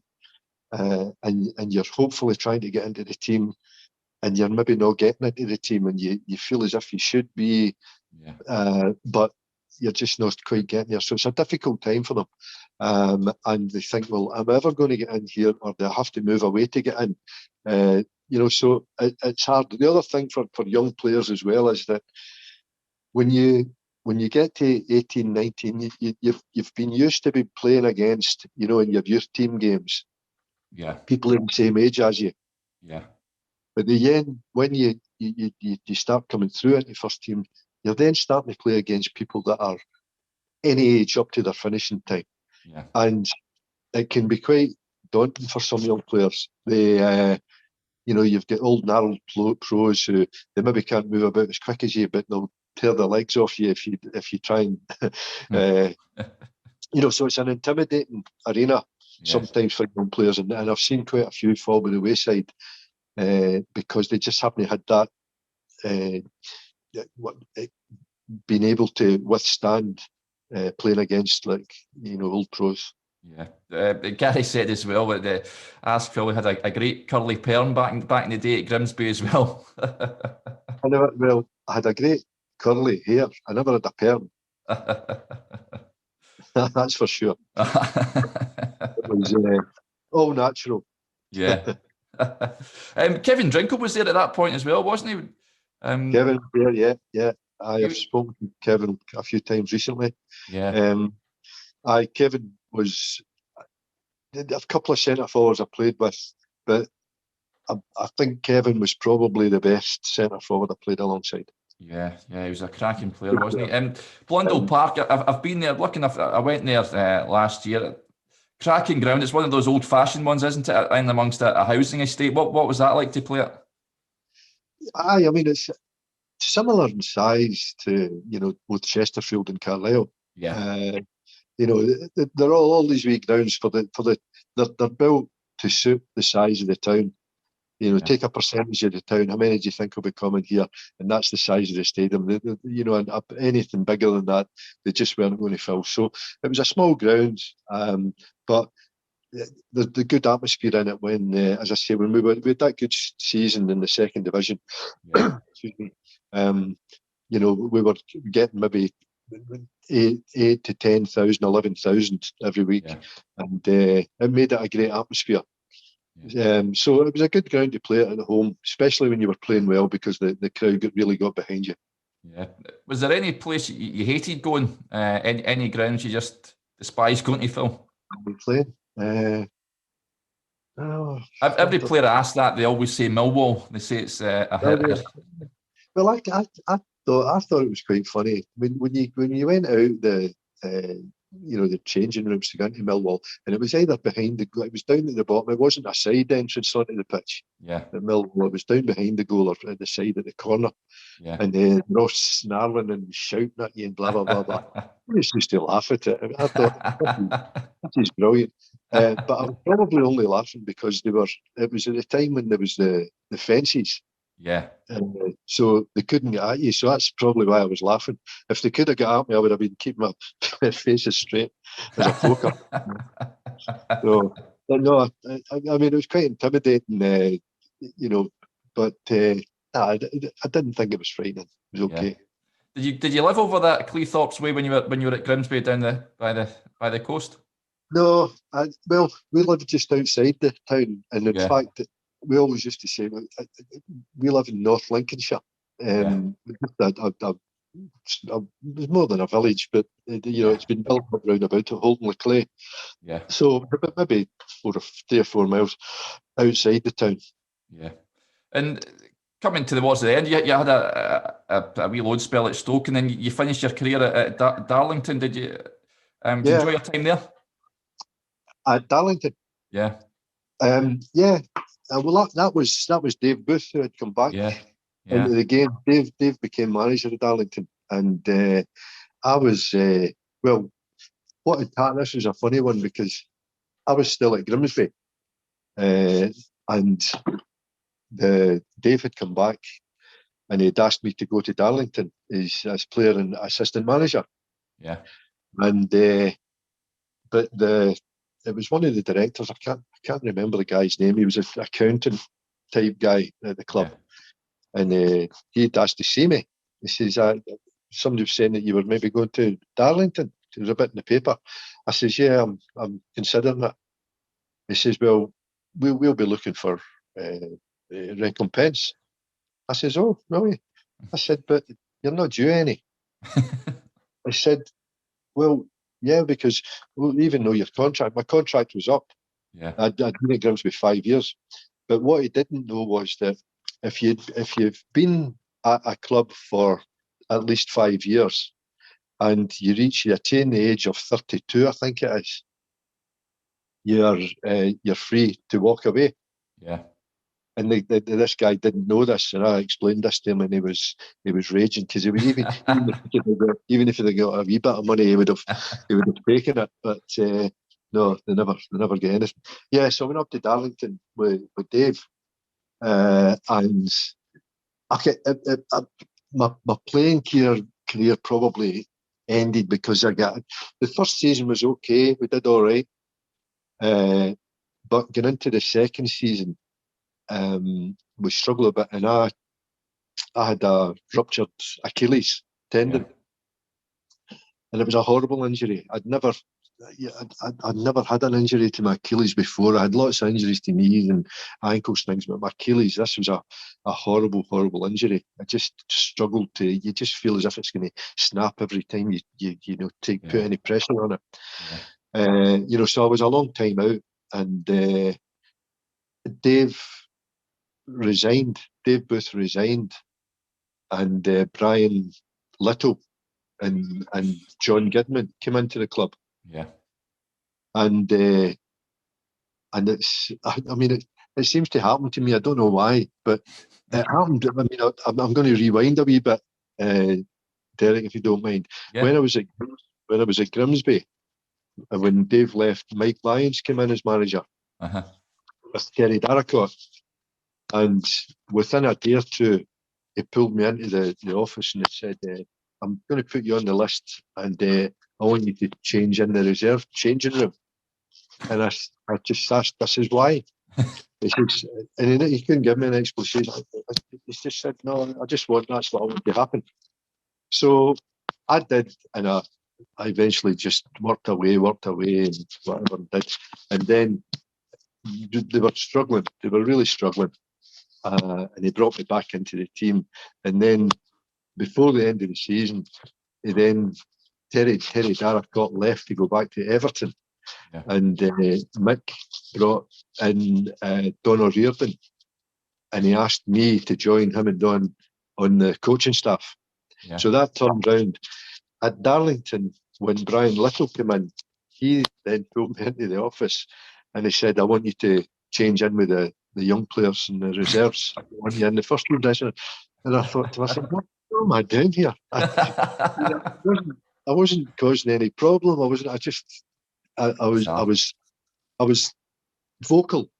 B: and you're hopefully trying to get into the team, and you're maybe not getting into the team, and you feel as if you should be, but you're just not quite getting there. So it's a difficult time for them, and they think, well, am I ever going to get in here, or do I have to move away to get in? So it's hard. The other thing for young players as well is that when you get to 18, 19, you've been used to be playing against, in your youth team games, people in the same age as you. But then when you start coming through into first team, you're then starting to play against people that are any age up to their finishing time. And it can be quite daunting for some young players. They, you've got old narrow pros who they maybe can't move about as quick as you, but they'll tear their legs off you if you try and, so it's an intimidating arena sometimes for young players, and I've seen quite a few fall by the wayside because they just haven't had that being able to withstand playing against old pros.
A: Gary said as well that Ask Phil had a great curly perm back in the day at Grimsby as well.
B: I had a great curly hair. I never had a perm. That's for sure. It was all natural.
A: Kevin Drinkle was there at that point as well, wasn't he?
B: Kevin, yeah. I have spoken to Kevin a few times recently. Kevin was a couple of centre forwards I played with, but I think Kevin was probably the best centre forward I played alongside.
A: Yeah, he was a cracking player, wasn't he? Blundell Park, I've been there. I went there last year. Cracking ground. It's one of those old-fashioned ones, isn't it? In amongst a housing estate. What was that like to play at?
B: I mean, it's similar in size to both Chesterfield and Carlisle. They're all these wee grounds they're built to suit the size of the town. Take a percentage of the town. How many do you think will be coming here? And that's the size of the stadium. And anything bigger than that, they just weren't going to fill. So it was a small ground, but the good atmosphere in it when, as I say, when we had that good season in the second division. Excuse me. We were getting maybe 8 to 10,000, 11,000 every week, and it made it a great atmosphere. So it was a good ground to play at home, especially when you were playing well, because the crowd really got behind you.
A: Was there any place you hated going? Any grounds you just despised going to, Phil?
B: Playing?
A: Every player I asked that, they always say Millwall. They say it's a hit.
B: Well, I thought it was quite funny when you went out the changing rooms to go into Millwall, and it was either it was down at the bottom. It wasn't a side entrance onto the pitch. At Millwall, it was down behind the goal or at the side at the corner. And they're all snarling and shouting at you and blah blah blah blah. I used to laugh at it. I thought this is brilliant. But I was probably only laughing because it was at the time when there was the fences. So they couldn't get at you. So that's probably why I was laughing. If they could have got at me, I would have been keeping my face as straight as a poker. So, but no, I mean, it was quite intimidating, but I didn't think it was frightening. It was okay.
A: Did you live over that Cleethorpes way when you were at Grimsby down by the coast?
B: No, well, we lived just outside the town, and in fact, we always used to say we live in North Lincolnshire. It's more than a village, but it's been built up round about it, Holton Clay.
A: Yeah.
B: So maybe 3 or 4 miles outside the town.
A: Yeah. And coming towards the end, you had a wee load spell at Stoke, and then you finished your career at Darlington. Did you enjoy your time there?
B: At Darlington?
A: Yeah.
B: Yeah. Well, that was Dave Booth who had come back into the game. Dave became manager at Darlington, and I was what had happened. This was a funny one because I was still at Grimsby, and Dave had come back, and he'd asked me to go to Darlington as player and assistant manager.
A: Yeah.
B: And but it was one of the directors. I can't remember the guy's name. He was an accountant type guy at the club, and he'd asked to see me. He says, "Somebody was saying that you were maybe going to Darlington. There was a bit in the paper." I says, "Yeah, I'm considering it." He says, "Well, we'll be looking for recompense." I says, "Oh, really?" I said, "But you're not due any." I said, "Well, yeah, because even though my contract was up, I'd been at Grimsby 5 years. But what he didn't know was that if you've been at a club for at least 5 years and you attain the age of 32, I think it is, you're free to walk away."
A: Yeah.
B: And this guy didn't know this, and I explained this to him, and he was raging because he was even if he got a wee bit of money, he would have taken it. But no, they never get anything. Yeah, so I went up to Darlington with Dave, and my playing career probably ended because the first season was okay, we did all right, but getting into the second season, we struggled a bit, and I had a ruptured Achilles tendon, and it was a horrible injury. I'd never had an injury to my Achilles before. I had lots of injuries to knees and ankles things, but my Achilles, this was a horrible, horrible injury. I just struggled you just feel as if it's going to snap every time you put any pressure on it. So I was a long time out, and Dave Booth resigned, and Brian Little and John Goodman came into the club.
A: Yeah.
B: And it's, I mean, it seems to happen to me. I don't know why, but it happened. I mean, I'm going to rewind a wee bit, Derek, if you don't mind.
A: Yeah.
B: When I was at Grimsby, when Dave left, Mike Lyons came in as manager with Kerry Darracott. And within a day or two, he pulled me into the office and he said, "I'm going to put you on the list, and I want you to change in the reserve changing room." And I just asked, I says, "Why?" He says, and he couldn't give me an explanation. He just said, "No, that's what I want to happen." So I did, and I eventually just worked away, and whatever I did. And then they were struggling. They were really struggling. And he brought me back into the team. And then before the end of the season, Terry Darracott left to go back to Everton.
A: Yeah.
B: And Mick brought in Don O'Riordan, and he asked me to join him and Don on the coaching staff.
A: Yeah.
B: So that turned round. At Darlington, when Brian Little came in, he then pulled me into the office and he said, "I want you to change in with the young players and the reserves. I want you in the first division." And I thought to myself, "What am I doing here?" I wasn't causing any problem. I was vocal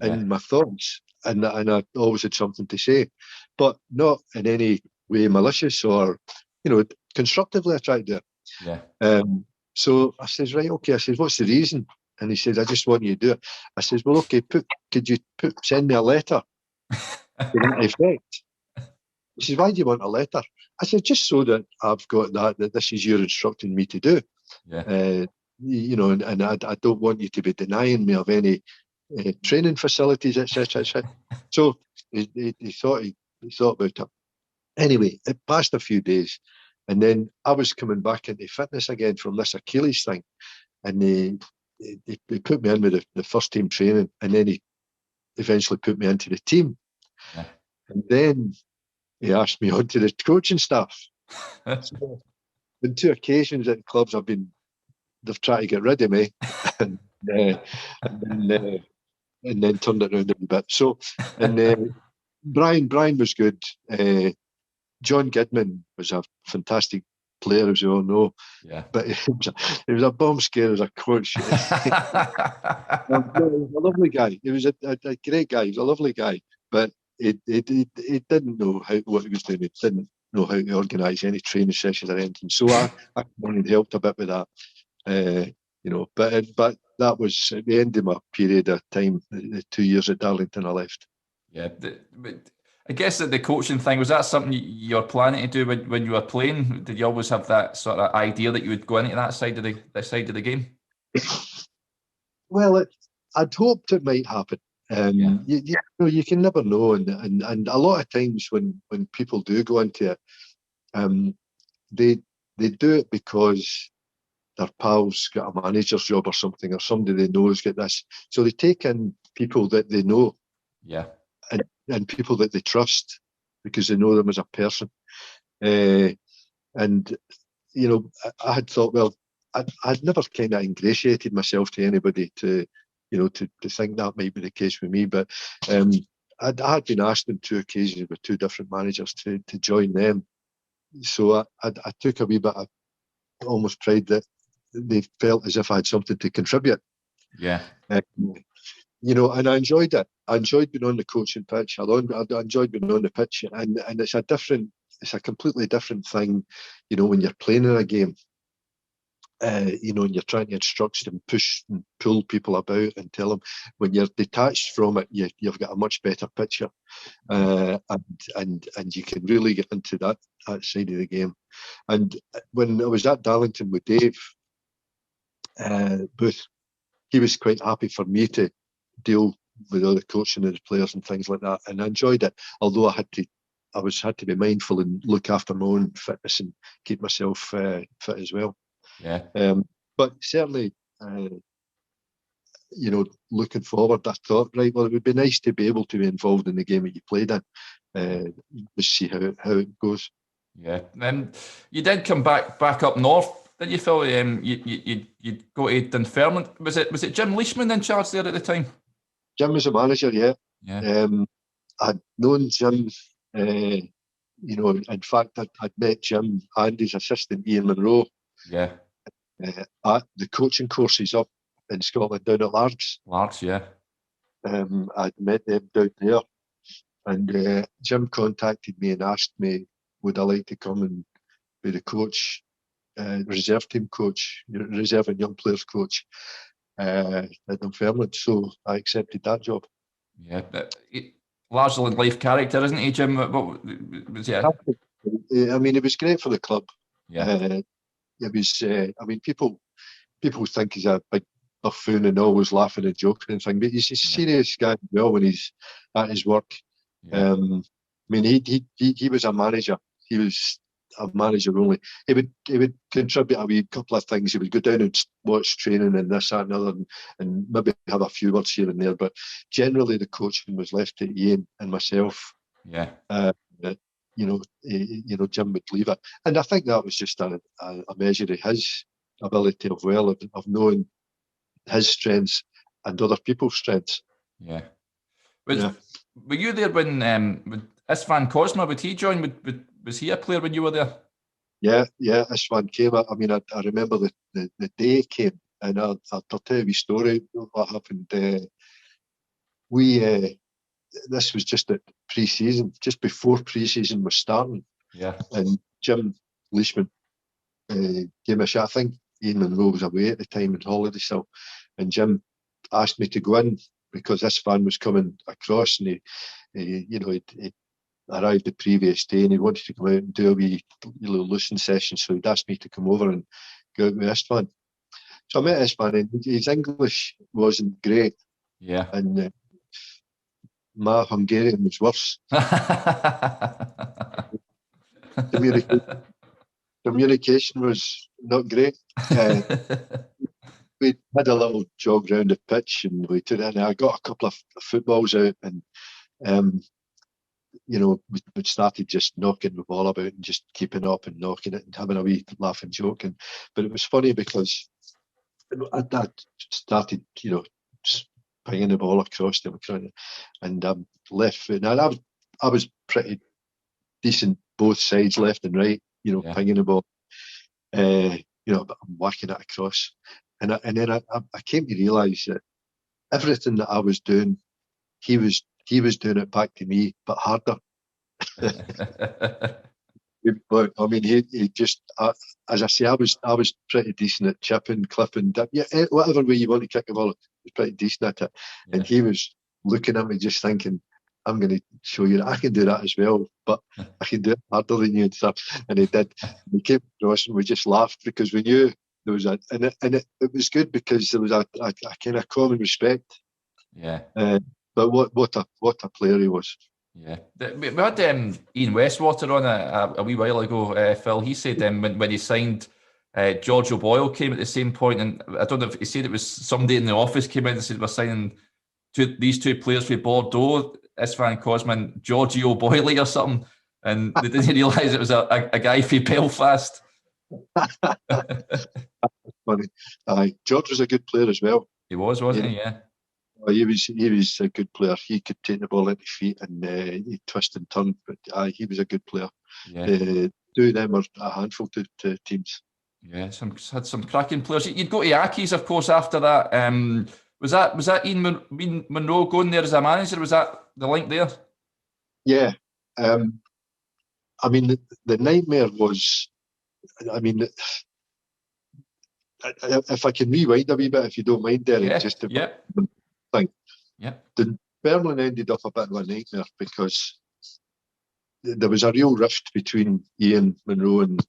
B: in my thoughts, and I always had something to say, but not in any way malicious or constructively. I tried to.
A: Yeah.
B: So I says, "Right, okay." I says, "What's the reason?" And he said, "I just want you to do it." I says, "Well, okay, could you send me a letter to that effect?" He says, "Why do you want a letter?" I said, "Just so that I've got that this is you're instructing me to do.
A: Yeah.
B: And I don't want you to be denying me of any training facilities, etc., etc." So he thought about it, Anyway, it passed a few days, and then I was coming back into fitness again from this Achilles thing, and they put me in with the first team training, and then he eventually put me into the team.
A: Yeah.
B: And then he asked me onto the coaching staff. So, on 2 occasions at clubs they've tried to get rid of me, and, and then turned it around a bit. So, and Brian was good. John Gidman was a fantastic player, as you all know.
A: Yeah.
B: But he was a bomb scare as a coach. He was a lovely guy. He was a great guy. He was a lovely guy. But he didn't know what he was doing. He didn't know how to organise any training sessions or anything. So I come on and helped a bit with that. But that was at the end of my period of time, the 2 years at Darlington I left.
A: Yeah, but I guess that the coaching thing, was that something you're planning to do when you were playing? Did you always have that sort of idea that you would go into that side of the game?
B: Well, I'd hoped it might happen.
A: Yeah.
B: You can never know, and a lot of times when people do go into it, they do it because their pals got a manager's job or something, or somebody they know has got this. So they take in people that they know,
A: Yeah,
B: and people that they trust because they know them as a person. And I had thought, well, I'd never kind of ingratiated myself to anybody to think that might be the case with me. But I had been asked on 2 occasions with 2 different managers to join them. So I took a wee bit of almost pride that they felt as if I had something to contribute.
A: yeah,
B: And I enjoyed it. I enjoyed being on the coaching pitch. I enjoyed being on the pitch, and it's a completely different thing, when you're playing in a game. And you're trying to instruct and push and pull people about and tell them. When you're detached from it, you've got a much better picture, and you can really get into that side of the game. And when I was at Darlington with Dave Booth, he was quite happy for me to deal with all the coaching of the players and things like that, and I enjoyed it. Although I had to be mindful and look after my own fitness and keep myself fit as well.
A: yeah.
B: But certainly, looking forward, I thought, right, well, it would be nice to be able to be involved in the game that you played in, to see how it goes.
A: Yeah. You did come back up north, didn't you, Phil? You'd go to Dunfermline. Was it Jim Leishman in charge there at the time?
B: Jim was a manager, yeah.
A: Yeah.
B: I'd known Jim. In fact, I'd met Jim and his assistant Ian Munro.
A: Yeah.
B: At the coaching courses up in Scotland down at Largs.
A: Largs, yeah.
B: I'd met them down there, and Jim contacted me and asked me, would I like to come and be the coach, reserve team coach, reserve and young players coach at Dunfermline. So I accepted that job.
A: Yeah. Largely life character, isn't he, Jim? What was it?
B: I mean, it was great for the club.
A: Yeah.
B: It was. People think he's a big buffoon and always laughing and joking and thing, but he's a serious guy as well when he's at his work.
A: Yeah.
B: He was a manager. He was a manager only. He would contribute a wee couple of things. He would go down and watch training and this, that, and other, and maybe have a few words here and there. But generally, the coaching was left to Ian and myself.
A: Yeah.
B: Jim would leave it, and I think that was just a measure of his ability of knowing his strengths and other people's strengths.
A: Yeah. Were you there when Istvan Kozma, would he join? Was he a player when you were there?
B: Yeah, Istvan came. I mean, I remember the day he came, and I'll tell you a story what happened. This was just at pre-season, just before pre-season was starting.
A: Yeah.
B: And Jim Leishman gave me a shot. I think Ian Munro was away at the time in holiday, and Jim asked me to go in because this fan was coming across, and he arrived the previous day and he wanted to come out and do a wee loosening session, so he'd asked me to come over and go out with Istvan. So I met Istvan, and his English wasn't great.
A: Yeah.
B: And my Hungarian was worse. communication was not great. We had a little jog round the pitch, and I got a couple of footballs out, and we started just knocking the ball about and just keeping up and knocking it and having a wee laugh and joke. But it was funny because I started, pinging the ball across them and left foot. And I was pretty decent both sides, left and right, pinging the ball. But I'm whacking it across. And then I came to realise that everything that I was doing, he was doing it back to me, but harder. But I mean, he just, as I say, I was pretty decent at chipping, clipping, whatever way you want to kick the ball, I was pretty decent at it. Yeah. And he was looking at me, just thinking, "I'm going to show you that I can do that as well, but I can do it harder than you and stuff." And he did. We came across and we just laughed because we knew there was and it was good because there was a kind of common respect.
A: Yeah.
B: But what a player he was.
A: Yeah, we had Ian Westwater on a wee while ago, Phil. He said when he signed, George O'Boyle came at the same point, and I don't know if he said it was somebody in the office came in and said we're signing these two players for Bordeaux, Isfan Cosman, Georgie O'Boyle or something, and they didn't realise it was a guy from Belfast.
B: Funny. George was a good player as well.
A: He was, wasn't he? Yeah.
B: He was a good player. He could take the ball into feet and he'd twist and turn. But he was a good player.
A: Yeah.
B: Two of them are a handful to teams.
A: Yeah, had some cracking players. You'd go to Accies, of course, after that. Was that Ian Munro going there as a manager? Was that the link there?
B: Yeah. I mean, the nightmare was. I mean, if I can rewind a wee bit, if you don't mind, Derek, just to thing.
C: Yeah.
B: Dunfermline ended up a bit of a nightmare because there was a real rift between Ian Munro and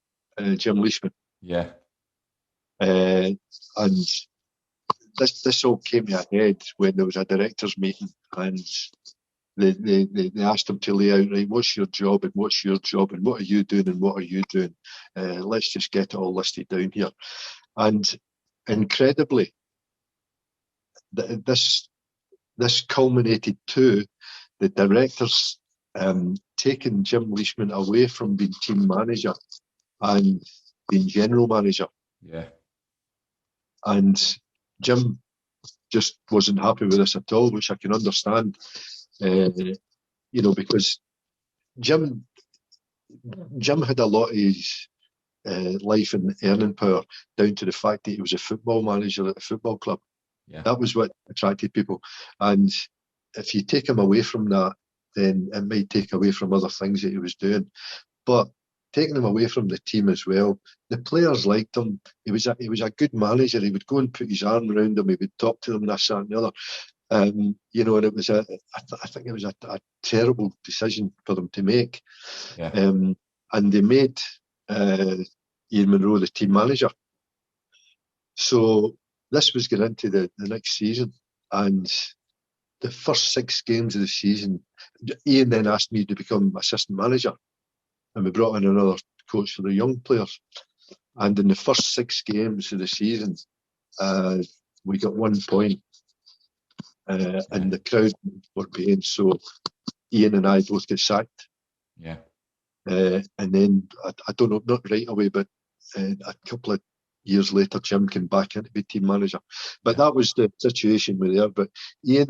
B: Jim Leishman.
A: Yeah.
B: And this all came to a head when there was a directors meeting and they asked him to lay out, right, what's your job and what's your job and what are you doing and what are you doing? Let's just get it all listed down here. And incredibly, this culminated to the directors taking Jim Leishman away from being team manager and being general manager.
A: Yeah.
B: And Jim just wasn't happy with this at all, which I can understand, because Jim had a lot of his life and earning power down to the fact that he was a football manager at a football club.
A: Yeah.
B: That was what attracted people. And if you take him away from that, then it might take away from other things that he was doing. But taking him away from the team as well, the players liked him. He was a good manager. He would go and put his arm around them. He would talk to them, this, that, and the other. And it was I think it was a terrible decision for them to make.
A: Yeah.
B: And they made Ian Munro the team manager. So this was going into the next season, and the first 6 games of the season, Ian then asked me to become assistant manager, and we brought in another coach for the young players. And in the first 6 games of the season, we got 1 point, and the crowd were paying. So Ian and I both get sacked.
A: Yeah.
B: And then I don't know, not right away, but a couple of years later, Jim came back in to be team manager. But that was the situation with there. But Ian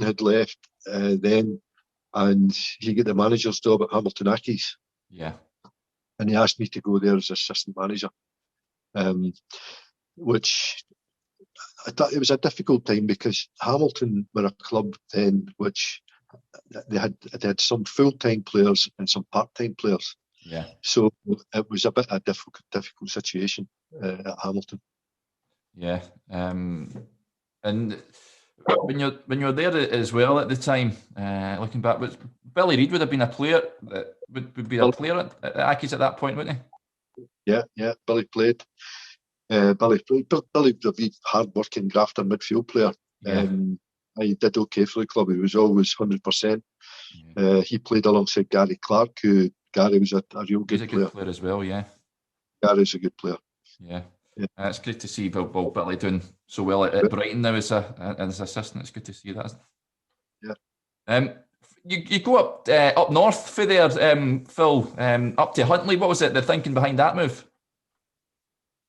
B: had left then, and he got the manager's job at Hamilton Accies.
A: Yeah.
B: And he asked me to go there as assistant manager, which I thought it was a difficult time because Hamilton were a club then which they had some full-time players and some part-time players.
A: Yeah.
B: So it was a bit of a difficult situation at Hamilton.
A: Yeah. And when you're there as well at the time, looking back, Billy Reid would have been a player that would be a player at Accies at that point, wouldn't he?
B: Yeah. Billy played. Billy was a big hard-working grafter midfield player.
A: Yeah.
B: He did okay for the club. He was always 100%. He played alongside Gary Clark, who Gary was a real
A: He's
B: good
A: a
B: player.
A: good player as well, yeah.
B: Gary's a good player.
A: Yeah.
B: Yeah.
A: It's great to see Billy doing so well at Brighton now as assistant. It's good to see that, isn't it?
B: Yeah.
A: You go up north for there, Phil, up to Huntly. What was it, the thinking behind that move?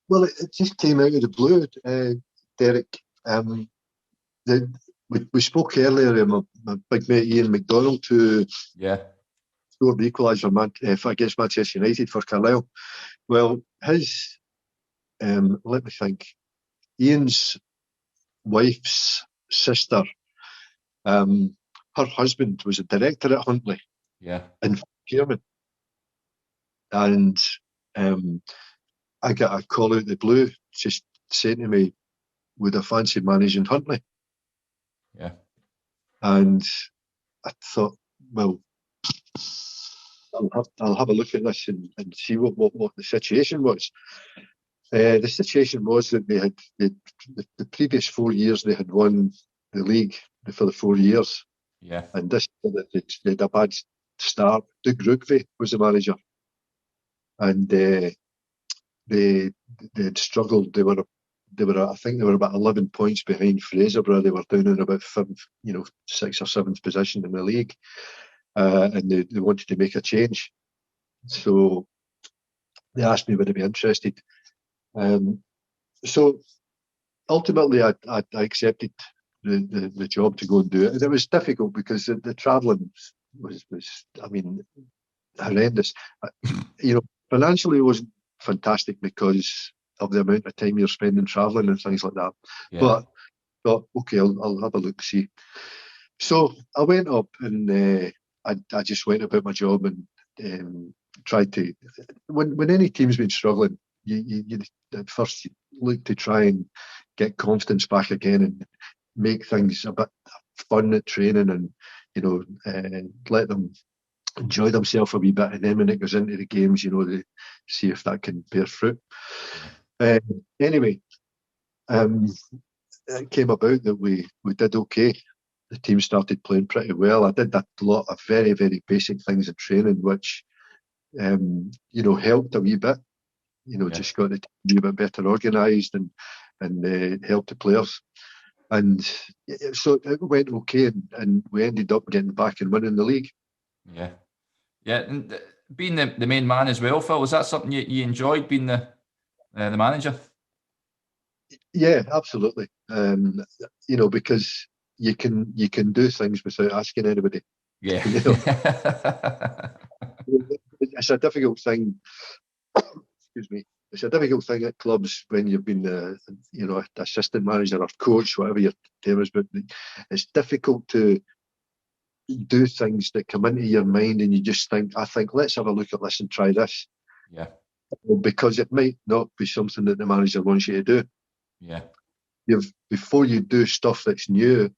B: Well, it just came out of the blue, Derek. We spoke earlier of my big mate Ian McDonald, who scored the equaliser against Manchester United for Carlisle. Well, his, let me think, Ian's wife's sister, her husband was a director at Huntly in Chairman. And I got a call out of the blue just saying to me, would I fancy managing Huntly?
A: Yeah.
B: And I thought, well, I'll have a look at this and see what the situation was. The situation was that they had the previous 4 years they had won the league for the 4 years.
A: Yeah.
B: And this they had a bad start. Doug Rookvey was the manager, and they had struggled. They were I think they were about 11 points behind Fraserburgh. They were down in about sixth or seventh position in the league, and they wanted to make a change. So they asked me would I be interested. So ultimately, I accepted the job to go and do it. And it was difficult because the travelling was horrendous. Financially it wasn't fantastic because of the amount of time you're spending travelling and things like that. Yeah. But thought, okay, I'll have a look, see. So I went up and I just went about my job and tried to. When any team's been struggling, you at first you look to try and get confidence back again and make things a bit fun at training and let them enjoy themselves a wee bit, and then when it goes into the games, they see if that can bear fruit. Anyway, it came about that we did okay. The team started playing pretty well. I did a lot of very, very basic things in training, which helped a wee bit. Just got the team a wee bit better organised and helped the players. And so it went okay, and we ended up getting back and winning the league.
A: Yeah, and being the main man as well, Phil, was that something you enjoyed, being the manager?
B: Yeah, absolutely. Because you can do things without asking anybody.
A: Yeah.
B: It's a difficult thing. Excuse me. It's a difficult thing at clubs when you've been assistant manager or coach, whatever your term is, but it's difficult to do things that come into your mind and you just think, let's have a look at this and try this.
A: Yeah.
B: Because it might not be something that the manager wants you to do.
A: Yeah.
B: Before you do stuff that's new,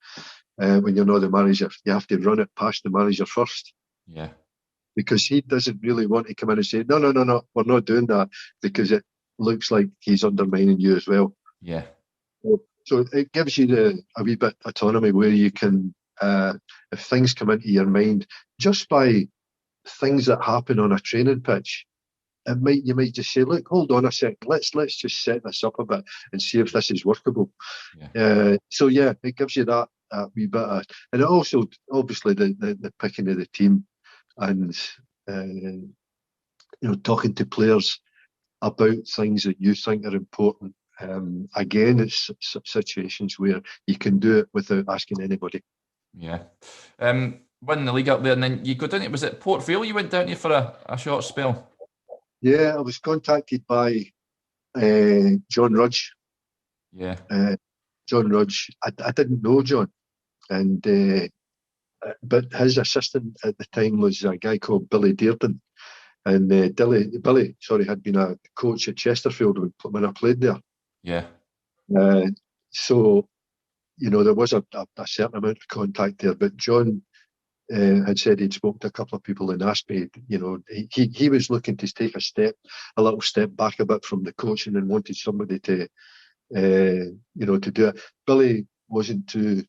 B: when you're not the manager, you have to run it past the manager first.
A: Yeah.
B: Because he doesn't really want to come in and say, no, we're not doing that, because it looks like he's undermining you as well.
A: Yeah.
B: So it gives you a wee bit of autonomy where you can, if things come into your mind, just by things that happen on a training pitch, you might just say, look, hold on a sec, let's just set this up a bit and see if this is workable. Yeah. It gives you that wee bit of, and it also, obviously, the picking of the team and talking to players about things that you think are important. Again, it's situations where you can do it without asking anybody.
A: Yeah. Winning the league up there, and then you go down to, was it Port Vale you went down to for a short spell?
B: Yeah, I was contacted by John Rudge.
A: Yeah.
B: John Rudge. I didn't know John, and but his assistant at the time was a guy called Billy Dearden, and Billy had been a coach at Chesterfield when I played there.
A: Yeah.
B: So there was a certain amount of contact there, but John had said he'd spoken to a couple of people and asked me, he was looking to take a little step back a bit from the coaching and wanted somebody to do it. Billy wasn't too.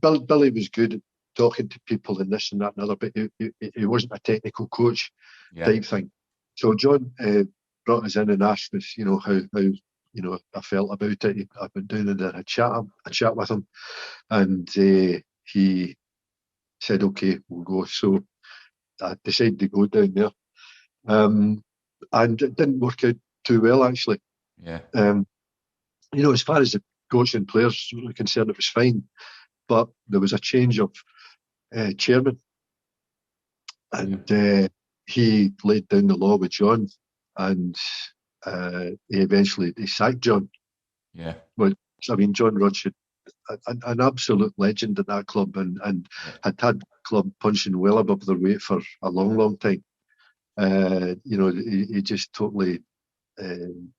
B: Billy was good talking to people and this and that and other, but he wasn't a technical coach type thing. So John brought us in and asked us, how I felt about it. I went down and had a chat with him, and he said, "Okay, we'll go." So I decided to go down there, and it didn't work out too well, actually. As far as the coach and players were concerned, it was fine, but there was a change of chairman, and he laid down the law with John, and he sacked John. Well, John Rudge, an absolute legend at that club, and had the club punching well above their weight for a long, long time. He just totally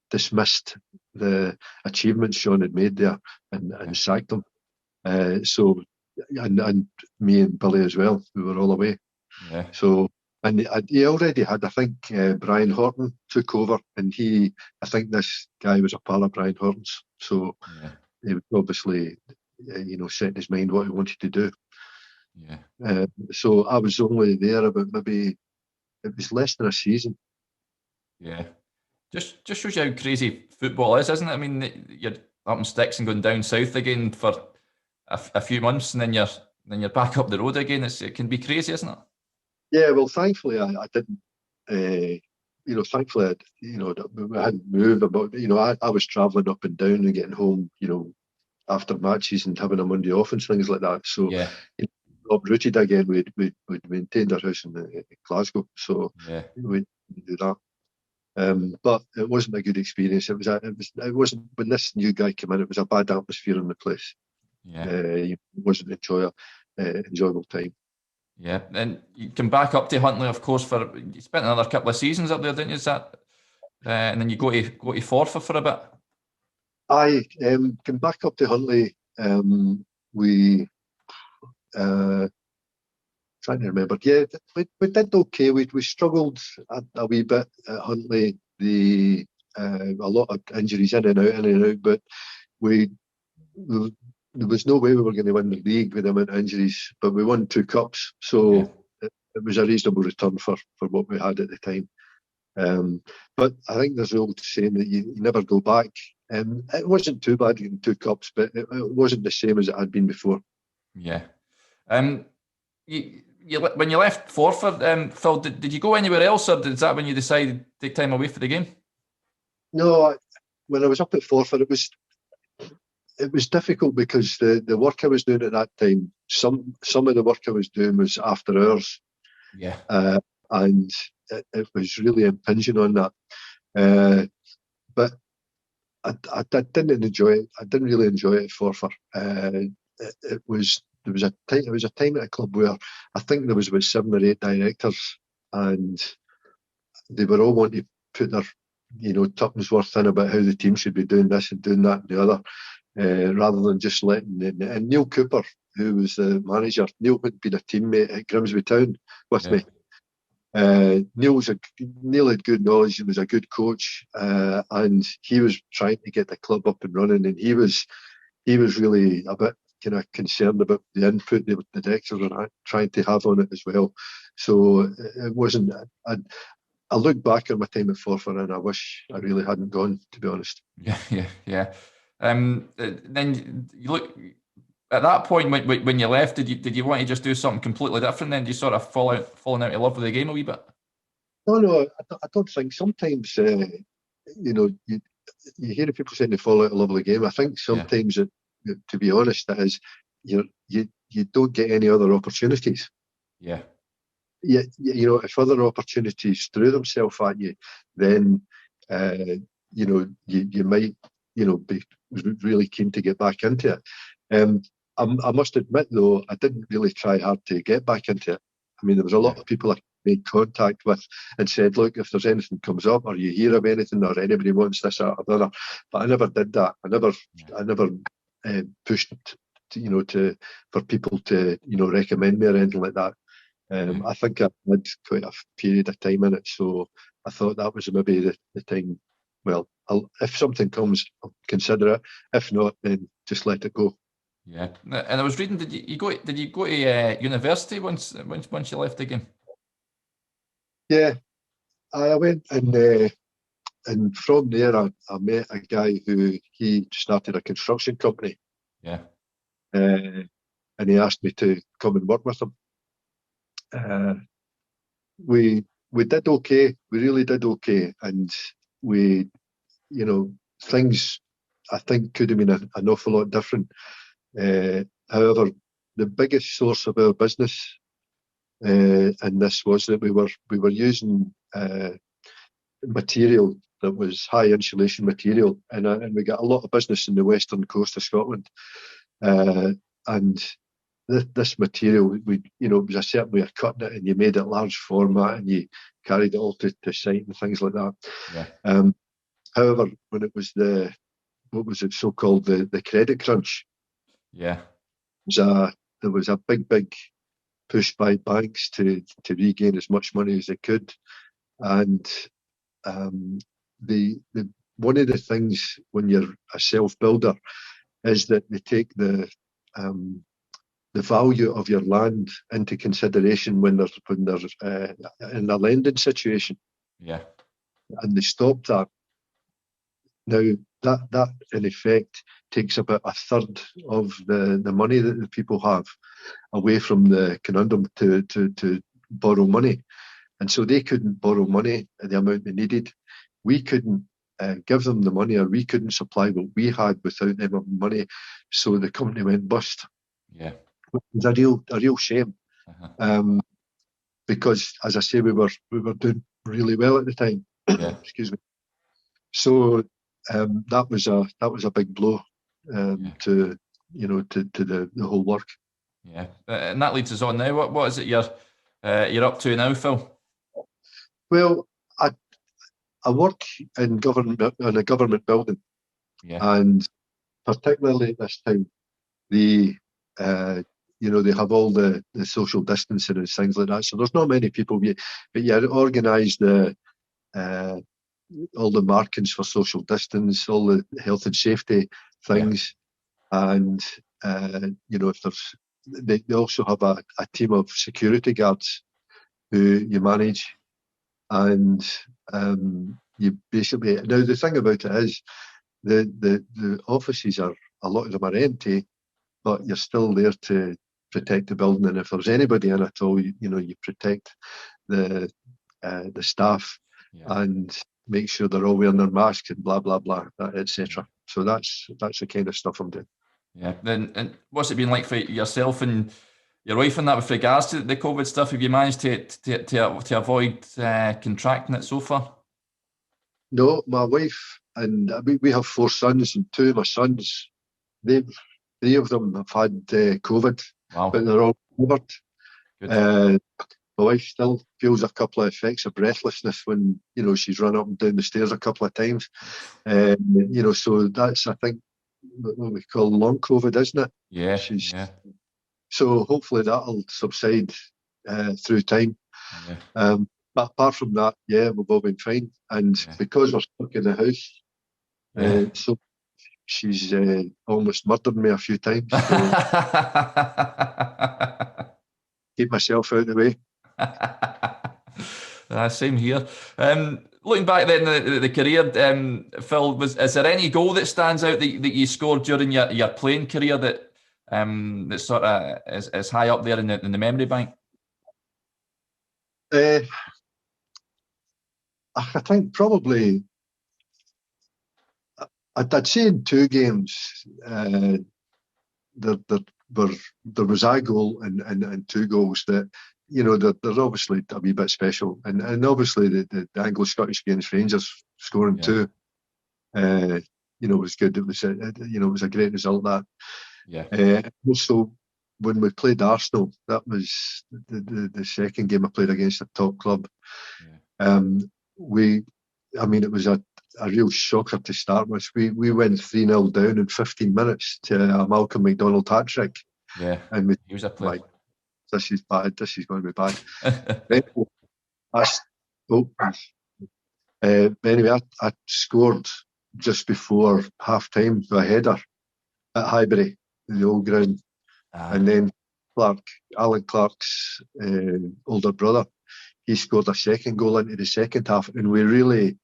B: dismissed the achievements John had made there and sacked him. So me and Billy as well, we were all away. So, and he already had, I think, Brian Horton took over, and I think this guy was a pal of Brian Horton's. So he was obviously, setting his mind what he wanted to do. So I was only there about maybe, it was less than a season.
A: Just shows you how crazy football is, isn't it? I mean, you're up in sticks and going down south again for a few months, and then you're back up the road again. It can be crazy, isn't it?
B: Yeah, well, thankfully I didn't. Thankfully, I hadn't moved about. I was travelling up and down and getting home, after matches and having a Monday off and things like that. So, uprooted again. We'd maintained our house in Glasgow, so we do that. But it wasn't a good experience. It wasn't, when this new guy came in, it was a bad atmosphere in the place. It wasn't enjoyable time.
A: And you came back up to Huntly, of course, you spent another couple of seasons up there, didn't you? Is that, and then you go to Forfar for a bit.
B: I came back up to Huntly. We trying to remember. Yeah, we did okay. We struggled a wee bit at Huntly. A lot of injuries in and out, but there was no way we were going to win the league with the amount of injuries, but we won 2 cups, so it was a reasonable return for what we had at the time. But I think there's an old saying that you never go back. It wasn't too bad getting 2 cups, but it wasn't the same as it had been before.
A: When you left Forfar, Phil, did you go anywhere else, or is that when you decided to take time away for the game?
B: No, when I was up at Forfar, it was difficult because the work I was doing at that time, some of the work I was doing was after hours. And it was really impinging on that. But I didn't enjoy it. I didn't really enjoy it at Forfar. There was a time at a club where I think there was about 7 or 8 directors, and they were all wanting to put their tuppence worth in about how the team should be doing this and doing that and the other. Rather than just letting and Neil Cooper, who was the manager, Neil had been a teammate at Grimsby Town with me. Neil had good knowledge and was a good coach, and he was trying to get the club up and running, and he was really a bit kind of concerned about the input the directors were trying to have on it as well. So it wasn't. I look back on my time at Forfar and I wish I really hadn't gone, to be honest.
A: Then you look at that point when you left. Did you want to just do something completely different? Then did you sort of falling out of love with the game a wee bit?
B: No, I don't think. Sometimes you hear people saying they fall out of love with the game. I think sometimes, to be honest, that is you don't get any other opportunities. If other opportunities threw themselves at you, then you might be really keen to get back into it. I must admit, though, I didn't really try hard to get back into it. I mean, there was a lot of people I made contact with and said, look, if there's anything comes up or you hear of anything or anybody wants this or the other, but I never did that. I never pushed for people to recommend me or anything like that. I think I had quite a period of time in it, so I thought that was maybe the time. Well, if something comes, I'll consider it. If not, then just let it go.
A: Yeah, and I was reading. Did you go to university once you left the game?
B: Yeah, I went and from there I met a guy who he started a construction company,
A: Yeah,
B: uh, and he asked me to come and work with him. Uh, we did okay. We really did okay, and we, you know, things I think could have been an awful lot different. However, the biggest source of our business, and this was that we were using material that was high insulation material, and we got a lot of business in the western coast of Scotland, and this material, it was a certain way of cutting it, and you made it large format, and you carried it all to site and things like that.
A: yeah,
B: However, when it was what was it so-called the credit crunch,
A: yeah,
B: there was a big push by banks to regain as much money as they could, and the one of the things when you're a self-builder is that they take the value of your land into consideration when they're in a lending situation,
A: yeah,
B: and they stop that. Now that in effect takes about a third of the money that the people have away from the conundrum to borrow money, and so they couldn't borrow money at the amount they needed. We couldn't give them the money, or we couldn't supply what we had without them having money, so the company went bust.
A: yeah.
B: It was a real shame,
A: Uh-huh.
B: because, as I say, we were doing really well at the time.
A: Yeah,
B: Excuse me. So that was a big blow,
A: yeah,
B: to the whole work.
A: yeah. And that leads us on now. What is it you're up to now, Phil?
B: Well, I work in a government building,
A: Yeah,
B: and particularly at this time, the they have all the social distancing and things like that. So there's not many people, but you organise uh, all the markings for social distance, all the health and safety
A: yeah,
B: things, and if they also have a team of security guards who you manage, and you basically, now the thing about it is the offices are, a lot of them are empty, but you're still there to protect the building, and if there's anybody in at all, you protect the staff,
A: yeah,
B: and make sure they're all wearing their masks and blah blah blah, etc. So that's the kind of stuff I'm doing.
A: yeah. Then, and what's it been like for yourself and your wife and that with regards to the COVID stuff? Have you managed to avoid contracting it so far?
B: No, my wife and we have 4 sons, and 2 of my sons, they've 3 of them have had COVID, but
A: Wow,
B: they're all covered.
A: good.
B: Uh, My wife still feels a couple of effects of breathlessness when she's run up and down the stairs a couple of times. So that's, I think, what we call long COVID, isn't it?
A: Yeah,
B: She's
A: yeah,
B: So hopefully that'll subside through time.
A: yeah,
B: But apart from that, yeah, we've all been fine. And
A: yeah,
B: because we're stuck in the house,
A: yeah.
B: so she's almost murdered me a few times. So keep myself out of the way.
A: Same here. Looking back then the career, Phil, is there any goal that stands out that you scored during your playing career that sort of is high up there in the memory bank?
B: Uh, I think probably I'd say in 2 games, there, there, there was a goal and 2 goals that, they're obviously a wee bit special. And obviously the Anglo-Scottish against Rangers scoring
A: Yeah,
B: 2, was good. It was a great result, that.
A: yeah,
B: Also, when we played Arsenal, that was the second game I played against a top club.
A: yeah,
B: Um, it was a real shocker to start with. We went 3-0 down in 15 minutes to a Malcolm McDonald hat trick,
A: yeah.
B: and we,
A: He was a player.
B: like, this is bad. This is going to be bad. Anyway, oh, I scored just before half time with a header at Highbury. the old ground.
A: Aye.
B: And then Alan Clark's older brother, he scored a second goal into the second half, and we really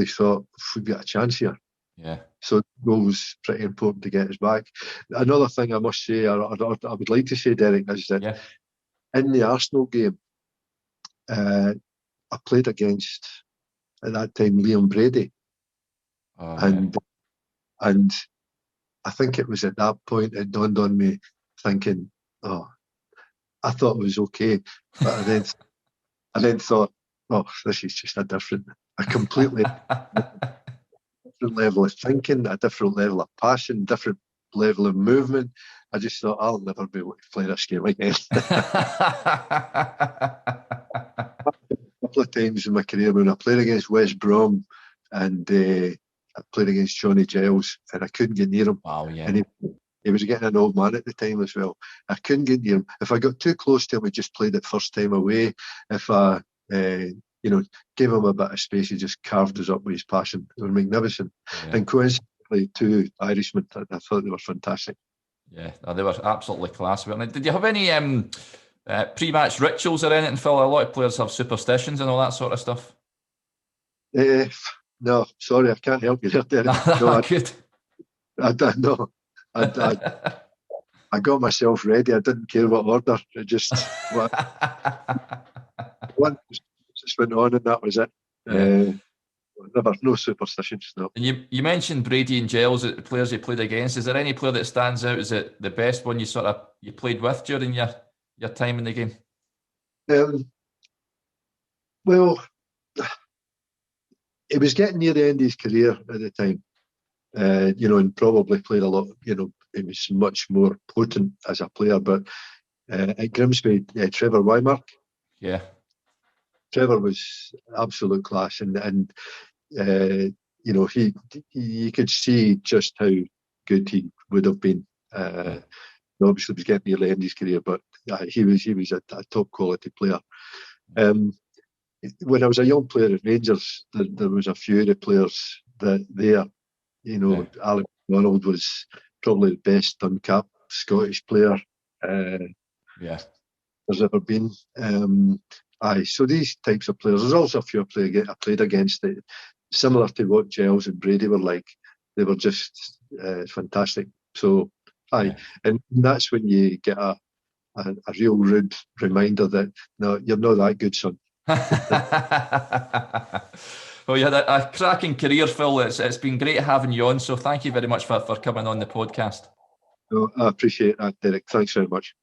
B: thought we've got a chance here.
A: Yeah.
B: So the goal was pretty important to get us back. Another thing I must say, I would like to say, Derek, is that in the Arsenal game, I played against, at that time, Liam Brady. And I think it was at that point it dawned on me, thinking, oh, I thought it was okay. But I then thought, oh, this is just a completely different level of thinking, a different level of passion, different level of movement. I just thought, I'll never be able to play this game again. A couple of times in my career when I played against West Brom and I played against Johnny Giles and I couldn't get near him.
A: Wow, yeah.
B: And he was getting an old man at the time as well. I couldn't get near him. If I got too close to him, I just played it first time away. If I gave him a bit of space, he just carved us up with his passion. They were magnificent. Yeah. And coincidentally, two Irishmen, I thought they were fantastic.
A: Yeah, they were absolutely class. Did you have any pre-match rituals or anything, Phil? A lot of players have superstitions and all that sort of stuff.
B: No, sorry, I can't help you there, Derek. No, I got myself ready. I didn't care what order. It just one just went on, and that was it. Yeah. No superstitions. No.
A: And you mentioned Brady and Giles, the players you played against. Is there any player that stands out? Is it the best one you played with during your time in the game?
B: Well, he was getting near the end of his career at the time. And probably played a lot. He was much more potent as a player. But at Grimsby, Trevor Wymark.
A: Yeah. Trevor
B: was absolute class, and you could see just how good he would have been. Obviously, he was getting near the end of his career, but he was a top quality player. When I was a young player at Rangers, there was a few of the players Alex McDonald was probably the best uncapped Scottish player there's ever been. So these types of players. There's also a few I played against that, similar to what Giles and Brady were like. They were just fantastic. So and that's when you get a real rude reminder that no, you're not that good, son.
A: Well, you had a cracking career, Phil. It's been great having you on, so thank you very much for coming on the podcast.
B: No, I appreciate that, Derek. Thanks very much.